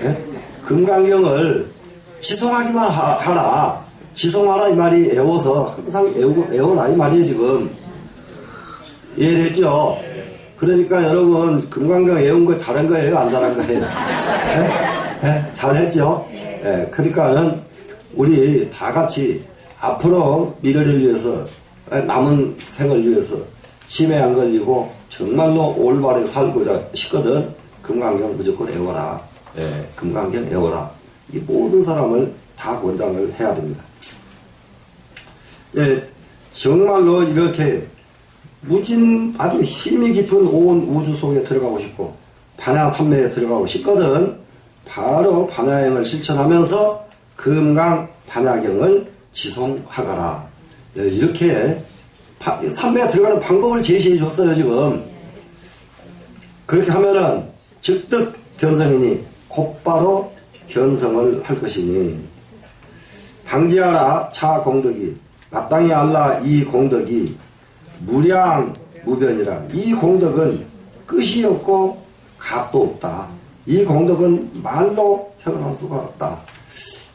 네? 금강경을 지성하기만 하라. 지성하라 이 말이 애워서 항상 애워라 이 말이에요. 지금 이해됐죠? 그러니까 여러분 금강경 외운 거 잘한 거예요? 안 잘한 거예요? 네? 잘했죠? 네, 그러니까는 우리 다 같이 앞으로 미래를 위해서 남은 생을 위해서 치매 안 걸리고 정말로 올바르게 살고자 싶거든. 금강경 무조건 외워라. 네, 금강경 외워라. 이 모든 사람을 다 권장을 해야 됩니다. 네, 정말로 이렇게 아주 힘이 깊은 온 우주 속에 들어가고 싶고 반야 삼매에 들어가고 싶거든. 바로 반야행을 실천하면서 금강 반야경을 지성하거라. 이렇게 삼매에 들어가는 방법을 제시해 줬어요. 지금 그렇게 하면은 즉득 견성이니 곧바로 견성을 할 것이니 당지하라 차 공덕이 마땅히 알라 이 공덕이 무량 무변이라. 이 공덕은 끝이 없고 값도 없다. 이 공덕은 말로 표현할 수가 없다.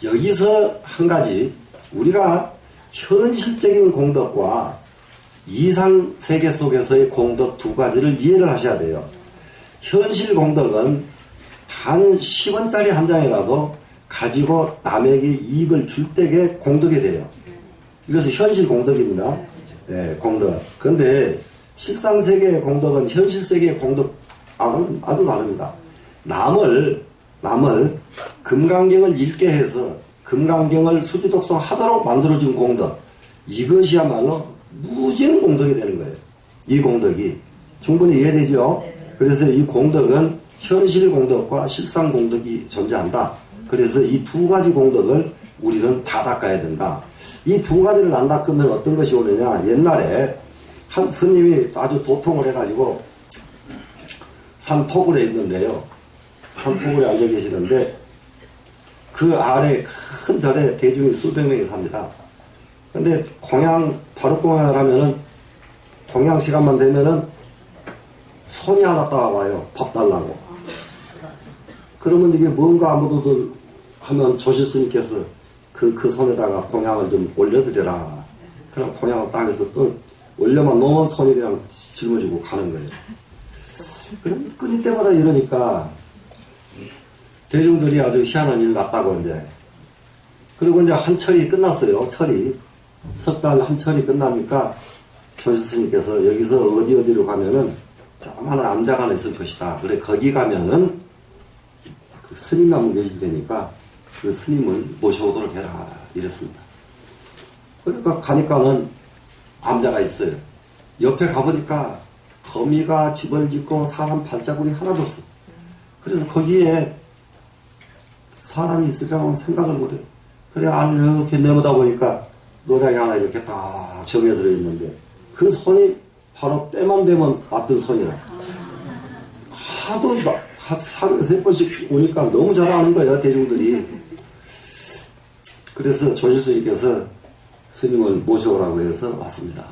여기서 한 가지 우리가 현실적인 공덕과 이상 세계 속에서의 공덕 두 가지를 이해를 하셔야 돼요. 현실 공덕은 단 10원짜리 한 장이라도 가지고 남에게 이익을 줄 때에 공덕이 돼요. 이것은 현실 공덕입니다. 네, 공덕. 그런데 실상세계의 공덕은 현실세계의 공덕하고는 아주 다릅니다. 남을 금강경을 읽게 해서 그 금강경을 수지독성하도록 만들어준 공덕, 이것이야말로 무진 공덕이 되는 거예요. 이 공덕이 충분히 이해되죠? 그래서 이 공덕은 현실 공덕과 실상 공덕이 존재한다. 그래서 이 두 가지 공덕을 우리는 다 닦아야 된다. 이 두 가지를 안 닦으면 어떤 것이 오느냐. 옛날에 한 스님이 아주 도통을 해가지고 산토굴에 있는데요. 산토굴에 앉아 계시는데 그 아래 큰 절에 대중이 수백 명이 삽니다. 근데 바로 공양을 하면은 공양 시간만 되면은 손이 하나 따와요. 밥 달라고. 그러면 이게 뭔가 아무도들 하면 조실스님께서 그 손에다가 공양을 좀 올려드려라. 그럼 공양을 땅에서 또 올려만 놓으면 손이 그냥 짊어지고 가는 거예요. 그럼 끊일 때마다 이러니까 대중들이 아주 희한한 일을 났다고 이제. 그리고 이제 한 철이 끝났어요. 철이. 석 달 한 철이 끝나니까 조실스님께서 여기서 어디로 가면은 조그마한 암자가 하나 있을 것이다. 그래, 거기 가면은 그 스님 한 분 계실 테니까 그 스님을 모셔오도록 해라. 이랬습니다. 그러니까 가니까는 암자가 있어요. 옆에 가보니까 거미가 집을 짓고 사람 발자국이 하나도 없어. 그래서 거기에 사람이 있으리라고는 생각을 못해요. 그래, 안을 이렇게 내보다 보니까 노량이 하나 이렇게 딱 정에 들어있는데 그 손이 바로 때만 되면 맞던 손이라. 하도 하루에 3번씩 오니까 너무 잘 아는 거예요, 대중들이. 그래서 조실스님께서 스님을 모셔오라고 해서 왔습니다.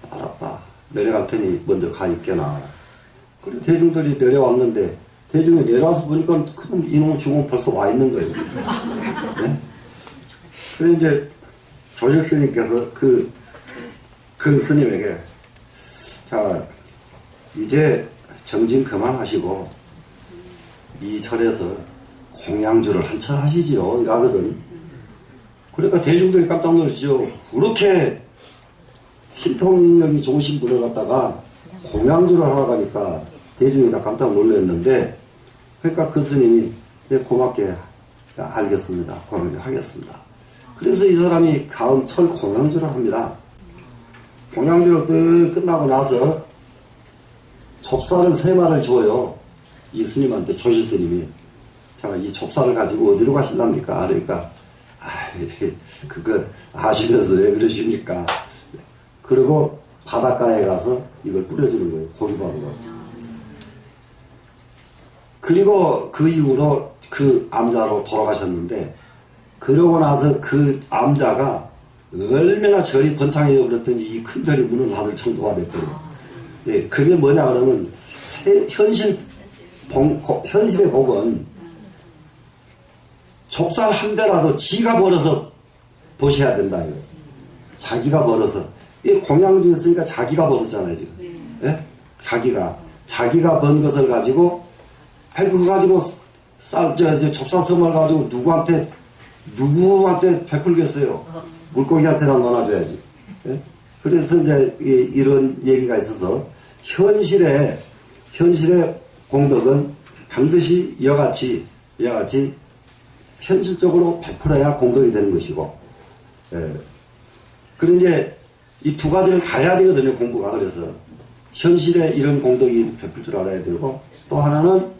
알았다. 내려갈 테니 먼저 가 있게나. 그리고 대중들이 내려왔는데 대중이 내려와서 보니까 그럼 이놈 중은 벌써 와 있는 거예요. 네? 그래서 이제 조실스님께서 그 스님에게 자, 이제 정진 그만하시고 이 절에서 공양주를 한 철 하시지요. 이러거든. 그러니까 대중들이 깜짝 놀라시죠. 그렇게 힘통력이 좋으신 분을 갖다가 공양주를 하러 가니까 대중이 다 깜짝 놀랐는데, 그러니까 그 스님이 고맙게 알겠습니다. 공양주 하겠습니다. 그래서 이 사람이 다음 철 공양주를 합니다. 공양주를 뜩 끝나고 나서 좁쌀을 3마리를 줘요. 이 스님한테, 조실스님이. 자, 이 좁쌀을 가지고 어디로 가실랍니까? 그러니까, 그거 아시면서 왜 그러십니까? 그리고 바닷가에 가서 이걸 뿌려주는 거예요. 고기밥으로. 그리고 그 이후로 그 암자로 돌아가셨는데, 그러고 나서 그 암자가 얼마나 절이 번창해 버렸던지 이 큰 절이 문을 닫을 정도가 됐거든요. 예, 그게 뭐냐 그러면 현실의 복은 좁쌀 한 대라도 지가 벌어서 보셔야 된다 이거. 자기가 벌어서. 이 공양주 있으니까 자기가 벌었잖아요 지금. 예? 자기가 번 것을 가지고 그거 가지고 좁쌀 썸을 가지고 누구한테 베풀겠어요. 물고기한테나 나눠줘야지. 예? 그래서 이제 이런 얘기가 있어서 현실의 공덕은 반드시 이와같이 현실적으로 베풀어야 공덕이 되는 것이고, 예. 그리고 이제 이 두 가지를 다 해야 되거든요, 공부가. 그래서 현실에 이런 공덕이 베풀 줄 알아야 되고, 또 하나는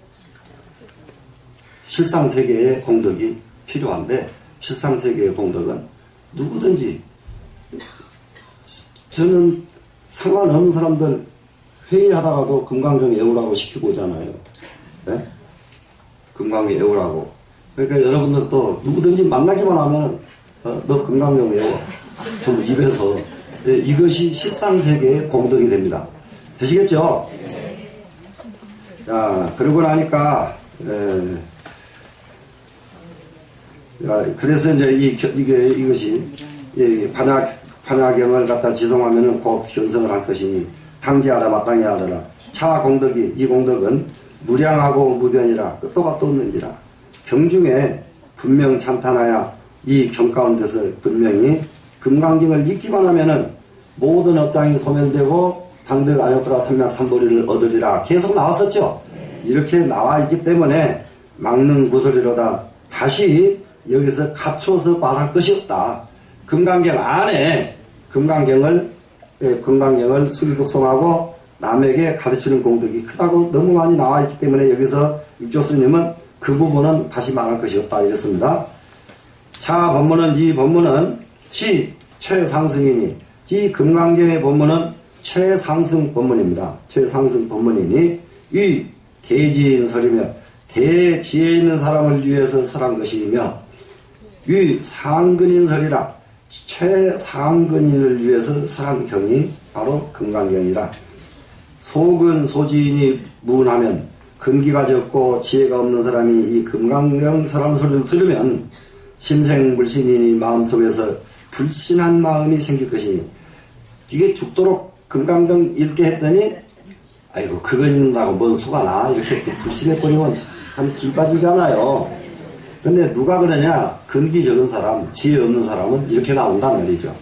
실상세계의 공덕이 필요한데, 실상세계의 공덕은 누구든지, 저는 상관없는 사람들 회의하다가도 금강경 외우라고 시키고 오잖아요. 네? 금강경 외우라고. 그러니까 여러분들 또 누구든지 만나기만 하면 너 금강경 외워. 전부 입에서. 네, 이것이 실상세계의 공덕이 됩니다. 되시겠죠? 자, 그러고 나니까 그래서 이제 이것이 반야경을 갖다 지송하면은 곧 견성을 할 것이니 당지하라 마땅히 하라. 차 공덕이 이 공덕은 무량하고 무변이라 끝도 값도 없는지라. 경중에 분명 찬탄하야 이 경 가운데서 분명히 금강경을 읽기만 하면은 모든 업장이 소멸되고 당득 아역도라 삼약 삼보리를 얻으리라. 계속 나왔었죠. 이렇게 나와 있기 때문에 막는 구설이로다. 다시 여기서 갖춰서 말할 것이 없다. 금강경 안에 금강경을 수기독성하고 남에게 가르치는 공덕이 크다고 너무 많이 나와 있기 때문에 여기서 육조스님은 그 부분은 다시 말할 것이 없다 이랬습니다. 자, 이 본문은 시 최상승이니, 이 금강경의 본문은 최상승 본문입니다. 최상승 본문이니 이 대지인설이며 대지에 있는 사람을 위해서 설한 것이며 이 상근인설이라 최상근인을 위해서 설한 경이 바로 금강경이라. 소근 소지인이 무은하면 근기가 적고 지혜가 없는 사람이 이 금강경 설한 소리를 들으면 심생불신이니 마음속에서 불신한 마음이 생길 것이니, 이게 죽도록 금강경 읽게 했더니 아이고 그거 읽는다고 뭔 소가 나 이렇게 불신해버리면 참 기 빠지잖아요. 근데 누가 그러냐, 근기 적은 사람, 지혜 없는 사람은 이렇게 나온단 말이죠.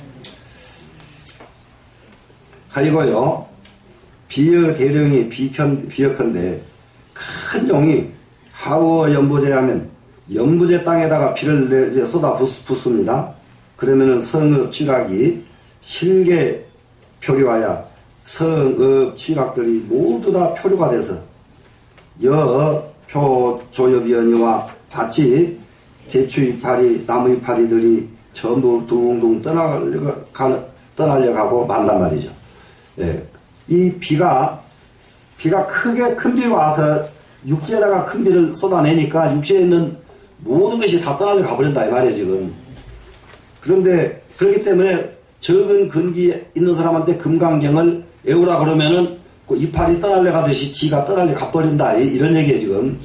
하이고요, 비여 대령이 비역한데 큰 용이 하우어 연부제 하면 연부제 땅에다가 비를 이제 쏟아 붓습니다. 그러면은 성읍 쥐락이 실게 표류하여 성읍 쥐락들이 모두 다 표류가 돼서 조엽위원이와 같이 대추 이파리, 나무 이파리들이 전부 둥둥 떠나려 가고 만단 말이죠. 예. 이 비가 크게 큰 비가 와서 육지에다가 큰 비를 쏟아내니까 육지에 있는 모든 것이 다 떠나려 가버린다 이 말이에요 지금. 그런데 그렇기 때문에 적은 근기 있는 사람한테 금강경을 외우라 그러면은 그 이파리 떠나려 가듯이 지가 떠나려 가버린다 이런 얘기예요 지금.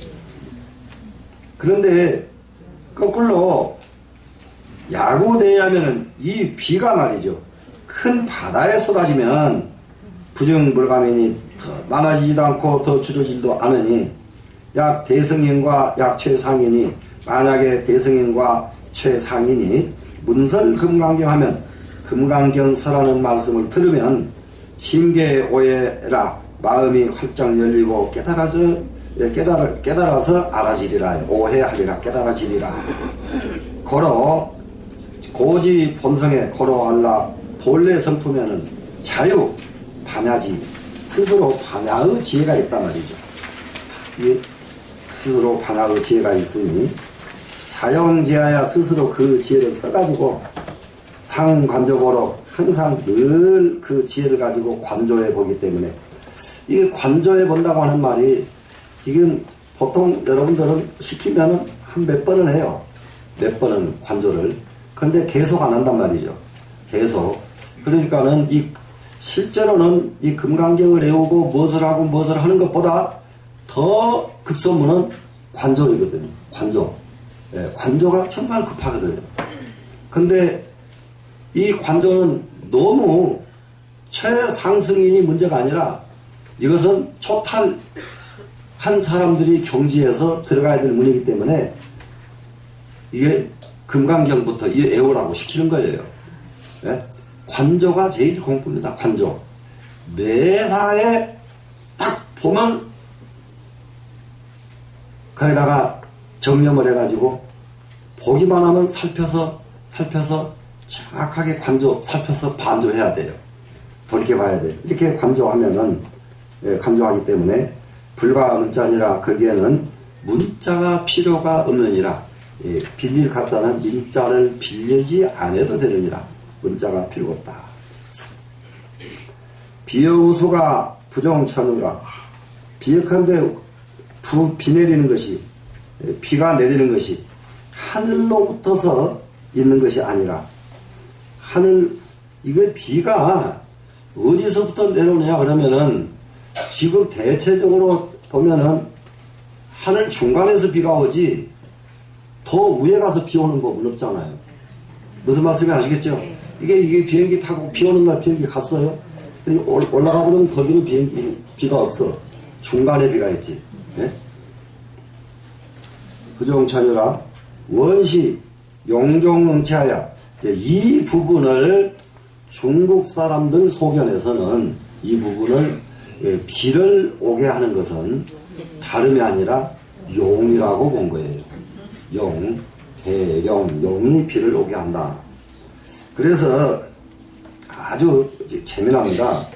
그런데 거꾸로 야구대하면은 이 비가 말이죠, 큰 바다에 쏟아지면 부정불감이니 더 많아지지도 않고 더 줄어지지도 않으니 약 대성인과 약 최상인이, 만약에 대성인과 최상인이 문설 금강경 하면 금강경 설하는 말씀을 들으면 심계오해라, 마음이 활짝 열리고 깨달아서 알아지리라. 오해하리라, 깨달아지리라. 고로 고지 본성에 고로알라 본래 성품에는 자유 반야지, 스스로 반야의 지혜가 있단 말이죠. 이 스스로 반야의 지혜가 있으니 자영지하야 스스로 그 지혜를 써가지고 상관적으로 항상 늘 그 지혜를 가지고 관조해 보기 때문에, 이게 관조해 본다고 하는 말이, 이게 보통 여러분들은 시키면은 한 몇 번은 해요. 몇 번은 관조를. 근데 계속 안 한단 말이죠. 계속. 그러니까는 실제로는 이 금강경을 외우고 무엇을 하고 무엇을 하는 것보다 더 급선무는 관조이거든요. 관조. 예, 관조가 정말 급하거든요. 근데 이 관조는 너무 최상승인이 문제가 아니라 이것은 초탈한 사람들이 경지에서 들어가야 될 문이기 때문에 이게 금강경부터 외우라고 시키는 거예요. 예? 관조가 제일 공부입니다. 관조. 매사에 딱 보면 거기다가 정념을 해가지고 보기만 하면 살펴서 정확하게 살펴서 반조해야 돼요. 돌이켜봐야 돼요. 이렇게 관조하면은, 관조하기 때문에 불가 문자니라, 거기에는 문자가 필요가 없느니라. 빌릴 가짜는 민자를 빌리지 않아도 되느니라. 문자가 필요 없다. 비여우수가 부정천우라. 비역한데 비 내리는 것이, 비가 내리는 것이 하늘로부터서 있는 것이 아니라, 이거 비가 어디서부터 내려오냐 그러면은, 지금 대체적으로 보면은 하늘 중간에서 비가 오지 더 위에 가서 비 오는 법은 없잖아요. 무슨 말씀인지 아시겠죠? 이게 비행기 타고 비 오는 날 비행기 갔어요? 올라가 보면 거기는 비가 없어. 중간에 비가 있지. 네? 부정차유라 원시 용종응치하여, 이 부분을 중국 사람들 소견에서는 이 부분을 비를 오게 하는 것은 다름이 아니라 용이라고 본 거예요. 용. 대령, 용이 비를 오게 한다. 그래서 아주 재미납니다.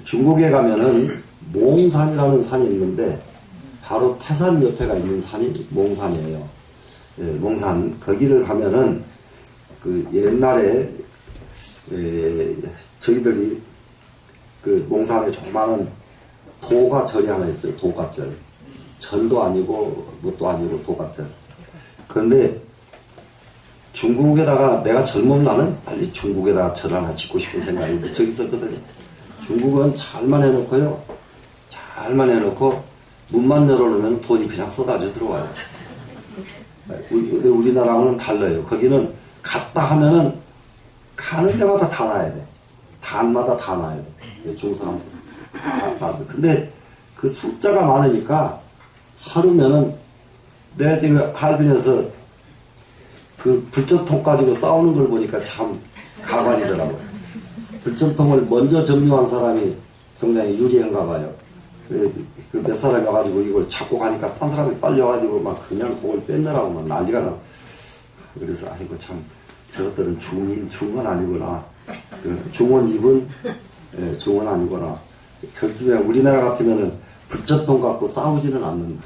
중국에 가면은 몽산이라는 산이 있는데 바로 태산 옆에가 있는 산이 몽산이에요. 몽산. 거기를 가면은 그 옛날에 저희들이 그 몽산에 조그마한 도가절이 하나 있어요. 도가절. 절도 아니고 뭣도 아니고 도가절. 그런데 중국에다가 내가 젊은 나는 빨리 중국에다가 절 하나 짓고 싶은 생각이 무척 있었거든요. 중국은 잘만 해놓고요. 잘만 해놓고 문만 열어놓으면 돈이 그냥 쏟아져 들어와요. 우리나라하고는 달라요. 거기는 갔다 하면은 가는 데마다 다 놔야 돼. 단마다 다 놔야 돼. 중국 사람들. 근데 그 숫자가 많으니까 하루면은 내가 지금 할빈에서 그 불전통 가지고 싸우는 걸 보니까 참 가관이더라고요. 불전통을 먼저 점유한 사람이 굉장히 유리한가 봐요. 그 몇 사람이 와가지고 이걸 잡고 가니까 딴 사람이 빨리 와가지고 막 그냥 그걸 뺏느라고 막 난리가 나. 그래서 아이고 참 저것들은 중은 아니구나. 중원 입은 중은 아니구나. 결국에 우리나라 같으면은 불전통 갖고 싸우지는 않는다.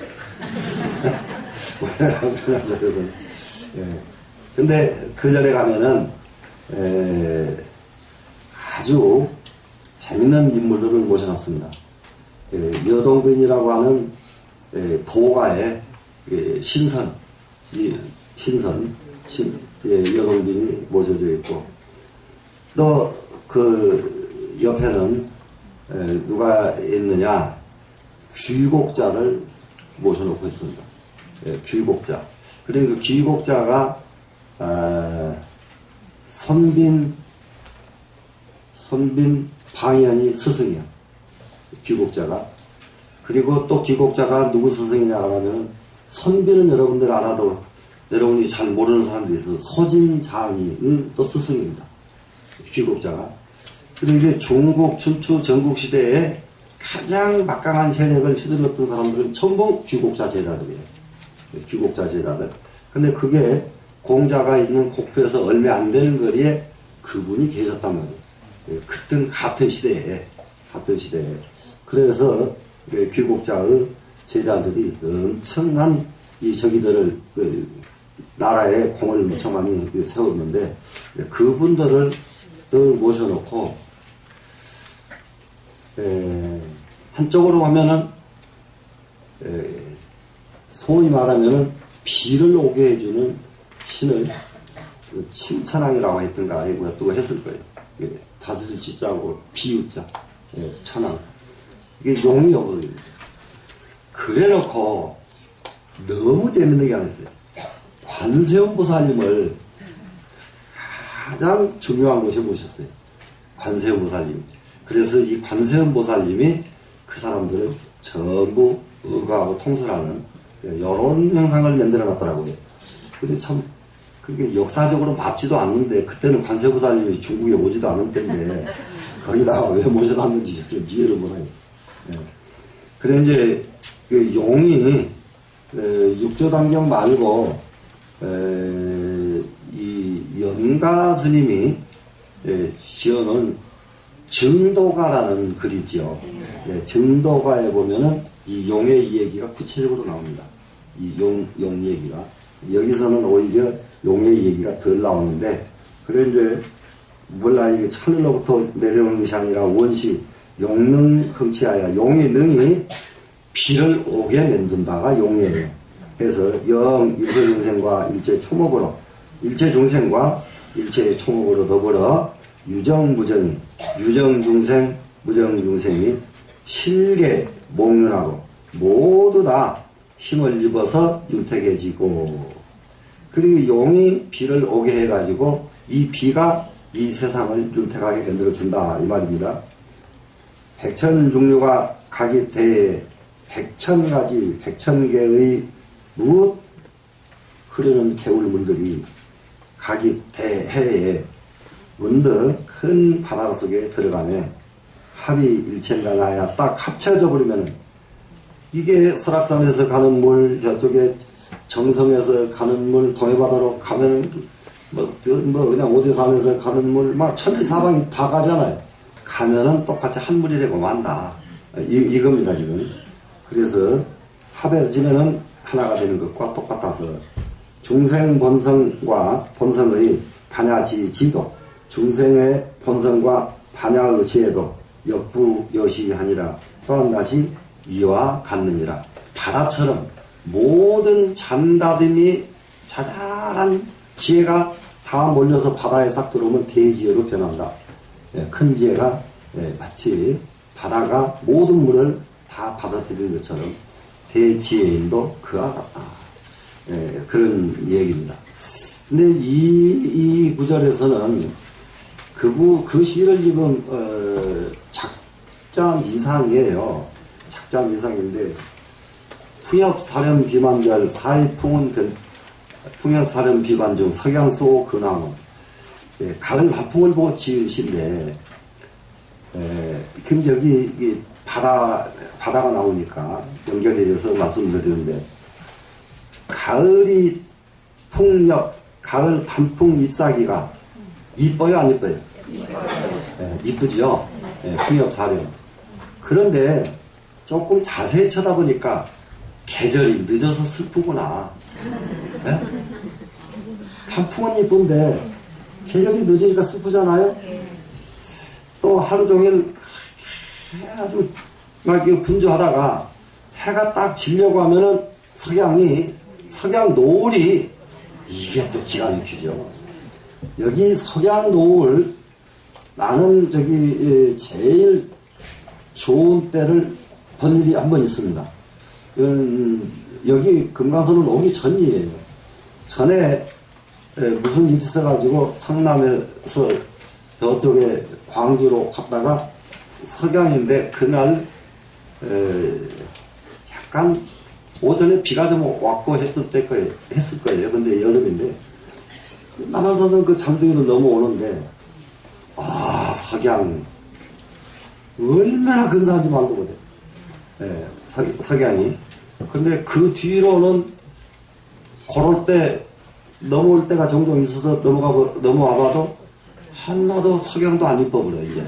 그래서 근데 그 전에 가면은 아주 재밌는 인물들을 모셔놨습니다. 여동빈이라고 하는 도가의 신선 여동빈이 모셔져 있고 또 그 옆에는 누가 있느냐 귀곡자를 모셔놓고 있습니다. 귀곡자. 그리고 그 귀곡자가 선빈 방연이 스승이야. 귀곡자가. 그리고 또 귀곡자가 누구 스승이냐고 하면 선빈은 여러분들 알아도 여러분이 잘 모르는 사람도 있어서 서진장이의 또 스승입니다. 귀곡자가. 그리고 이제 중국 춘추 전국시대에 가장 막강한 세력을 휘둘렀던 사람들은 전부 귀곡자 제자들이에요. 귀곡자 제자들. 근데 그게 공자가 있는 곡표에서 얼마 안 되는 거리에 그분이 계셨단 말이에요. 그땐 같은 시대에. 그래서 귀곡자의 제자들이 엄청난 이 저기들을 나라에 공을 무척 많이 세웠는데 그분들을 모셔놓고 한쪽으로 하면은 소위 말하면은 비를 오게 해주는 신을 칭찬왕이라고 했던가 또 했을 거예요. 다스릴 지자고 비유자 천왕 이게 용이어버립니다. 그래놓고 너무 재밌는 게 하나 있어요. 관세음보살님을 가장 중요한 곳에 모셨어요. 관세음보살님. 그래서 이 관세음보살님이 그 사람들을 전부 의거하고 통솔하는 이런 형상을 만들어 놨더라고요. 근데 참 그게 역사적으로 맞지도 않는데 그때는 관세음보살님이 중국에 오지도 않을 텐데 거기다가 왜 모셔놨는지 좀 이해를 못하겠어요. 그래 이제 그 용이 육조단경 말고 이 연가 스님이 지어놓은 증도가라는 글이지요. 증도가에 보면은 이 용의 얘기가 구체적으로 나옵니다. 이 용 얘기가. 여기서는 오히려 용의 얘기가 덜 나오는데, 그래 이제, 몰라, 이게 하늘로부터 내려오는 것이 아니라 원시, 용능 흥치하여, 용의 능이 비를 오게 만든다가 용이에요. 그래서 일체 중생과 일체 초목으로, 일체 중생과 일체 초목으로 더불어 유정무정이, 유정중생, 무정중생이 실계 목련하고 모두 다 힘을 입어서 윤택해지고, 그리고 용이 비를 오게 해가지고 이 비가 이 세상을 윤택하게 만들어준다 이 말입니다. 백천중류가 각입대에 백천가지 백천개의 무엇 흐르는 개울물들이 각입대해에 문득 큰 바다 속에 들어가면 합이 일체가 나야 딱 합쳐져 버리면 이게 설악산에서 가는 물, 저쪽에 정성에서 가는 물, 동해바다로 가면은 그냥 오대산에서 가는 물, 막 천지사방이 다 가잖아요. 가면은 똑같이 한 물이 되고 만다. 이겁니다, 지금. 그래서 합해지면은 하나가 되는 것과 똑같아서 중생 본성과 본성의 반야지지도, 중생의 본성과 반야의 지혜도 역부여시하니라. 또한 다시 이와 같느니라. 바다처럼 모든 잔다듬이 자잘한 지혜가 다 몰려서 바다에 싹 들어오면 대지혜로 변한다. 큰 지혜가 마치 바다가 모든 물을 다 받아들이는 것처럼 대지혜인도 그와 같다. 그런 얘기입니다. 근데 이 구절에서는 그 시를 지금 작자 미상이에요. 작자 미상인데 풍엽사렴 비만별 사이풍은 풍엽사렴 비반 중 석양수 근황은 가을 단풍을 보고 지으신데 그럼 여기 바다가 나오니까 연결해서 말씀드리는데 가을이 풍엽 가을 단풍 잎사귀가 이뻐요 안 이뻐요? 이쁘지요? 풍엽사렴. 그런데 조금 자세히 쳐다보니까 계절이 늦어서 슬프구나. 단풍은 이쁜데 계절이 늦으니까 슬프잖아요. 또 하루 종일 아주 막 분주하다가 해가 딱 지려고 하면은 석양 노을이 이게 또 기가 막히죠. 여기 석양 노을 나는 제일 좋은 때를 본 일이 한 번 있습니다. 여기 금강선은 오기 전이에요. 전에 무슨 일이 있어가지고 성남에서 저쪽에 광주로 갔다가 석양인데 그날 약간 오전에 비가 좀 왔고 했을 거예요. 근데 여름인데 남한산은 그 잠둥이를 넘어오는데 석양 얼마나 근사한지 말도 못해. 석양이. 근데 그 뒤로는 그럴 때 넘어올 때가 종종 있어서 넘어와봐도 하나도 석양도 안 이뻐 버려 이제.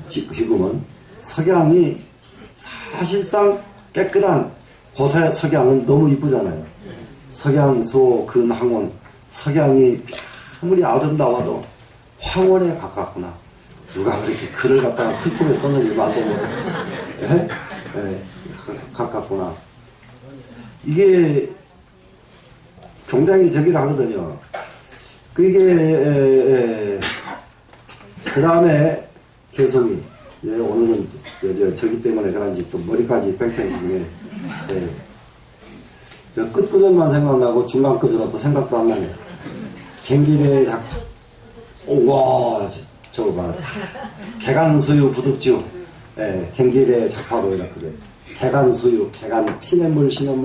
지금은 석양이 사실상 깨끗한 곳의 석양은 너무 이쁘잖아요. 석양수 근황원 석양이 아무리 아름다워도 황홀에 가깝구나. 누가 그렇게 글을 갖다가 슬프게 썼는지 말도 못해. 가깝구나. 이게 굉장히 저기를 하거든요. 그게 그 다음에 개성이 오늘은 저기 때문에 그런지 또 머리까지 뺑뺑이게 끝구절만 생각나고 중간구절은 또 생각도 안 나네. 경기대 와 저거 봐라. 개간수유 구득주 경기대 작파로 이렇게 개간수유 개간 시냇물에서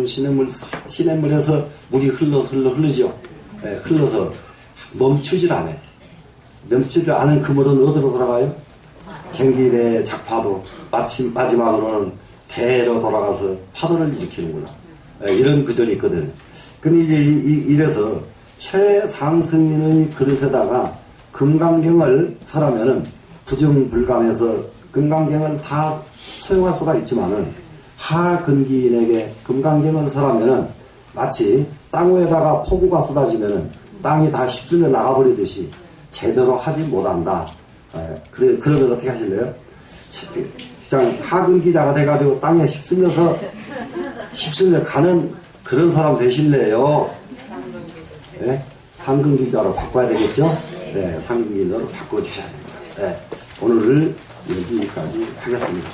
물이 흐르죠. 흘러서 멈추질 않아요. 멈추질 않은 그 물은 어디로 돌아가요? 경기대 작파도 마지막으로는 대로 돌아가서 파도를 일으키는구나. 이런 구절이 있거든요. 근데 이제 이래서 최상승인의 그릇에다가 금강경을 사라면은 부정불감해서 금강경을 다 수용할 수가 있지만은 하근기인에게 금강경을 사라면은 마치 땅 위에다가 폭우가 쏟아지면은 땅이 다 휩쓸려 나가버리듯이 제대로 하지 못한다. 그러면 어떻게 하실래요? 그냥 하근기자가 돼가지고 땅에 휩쓸려 가는 그런 사람 되실래요? 상근기자로 바꿔야 되겠죠? 상근기자로 바꿔주셔야 됩니다. 오늘을 여기까지 하겠습니다.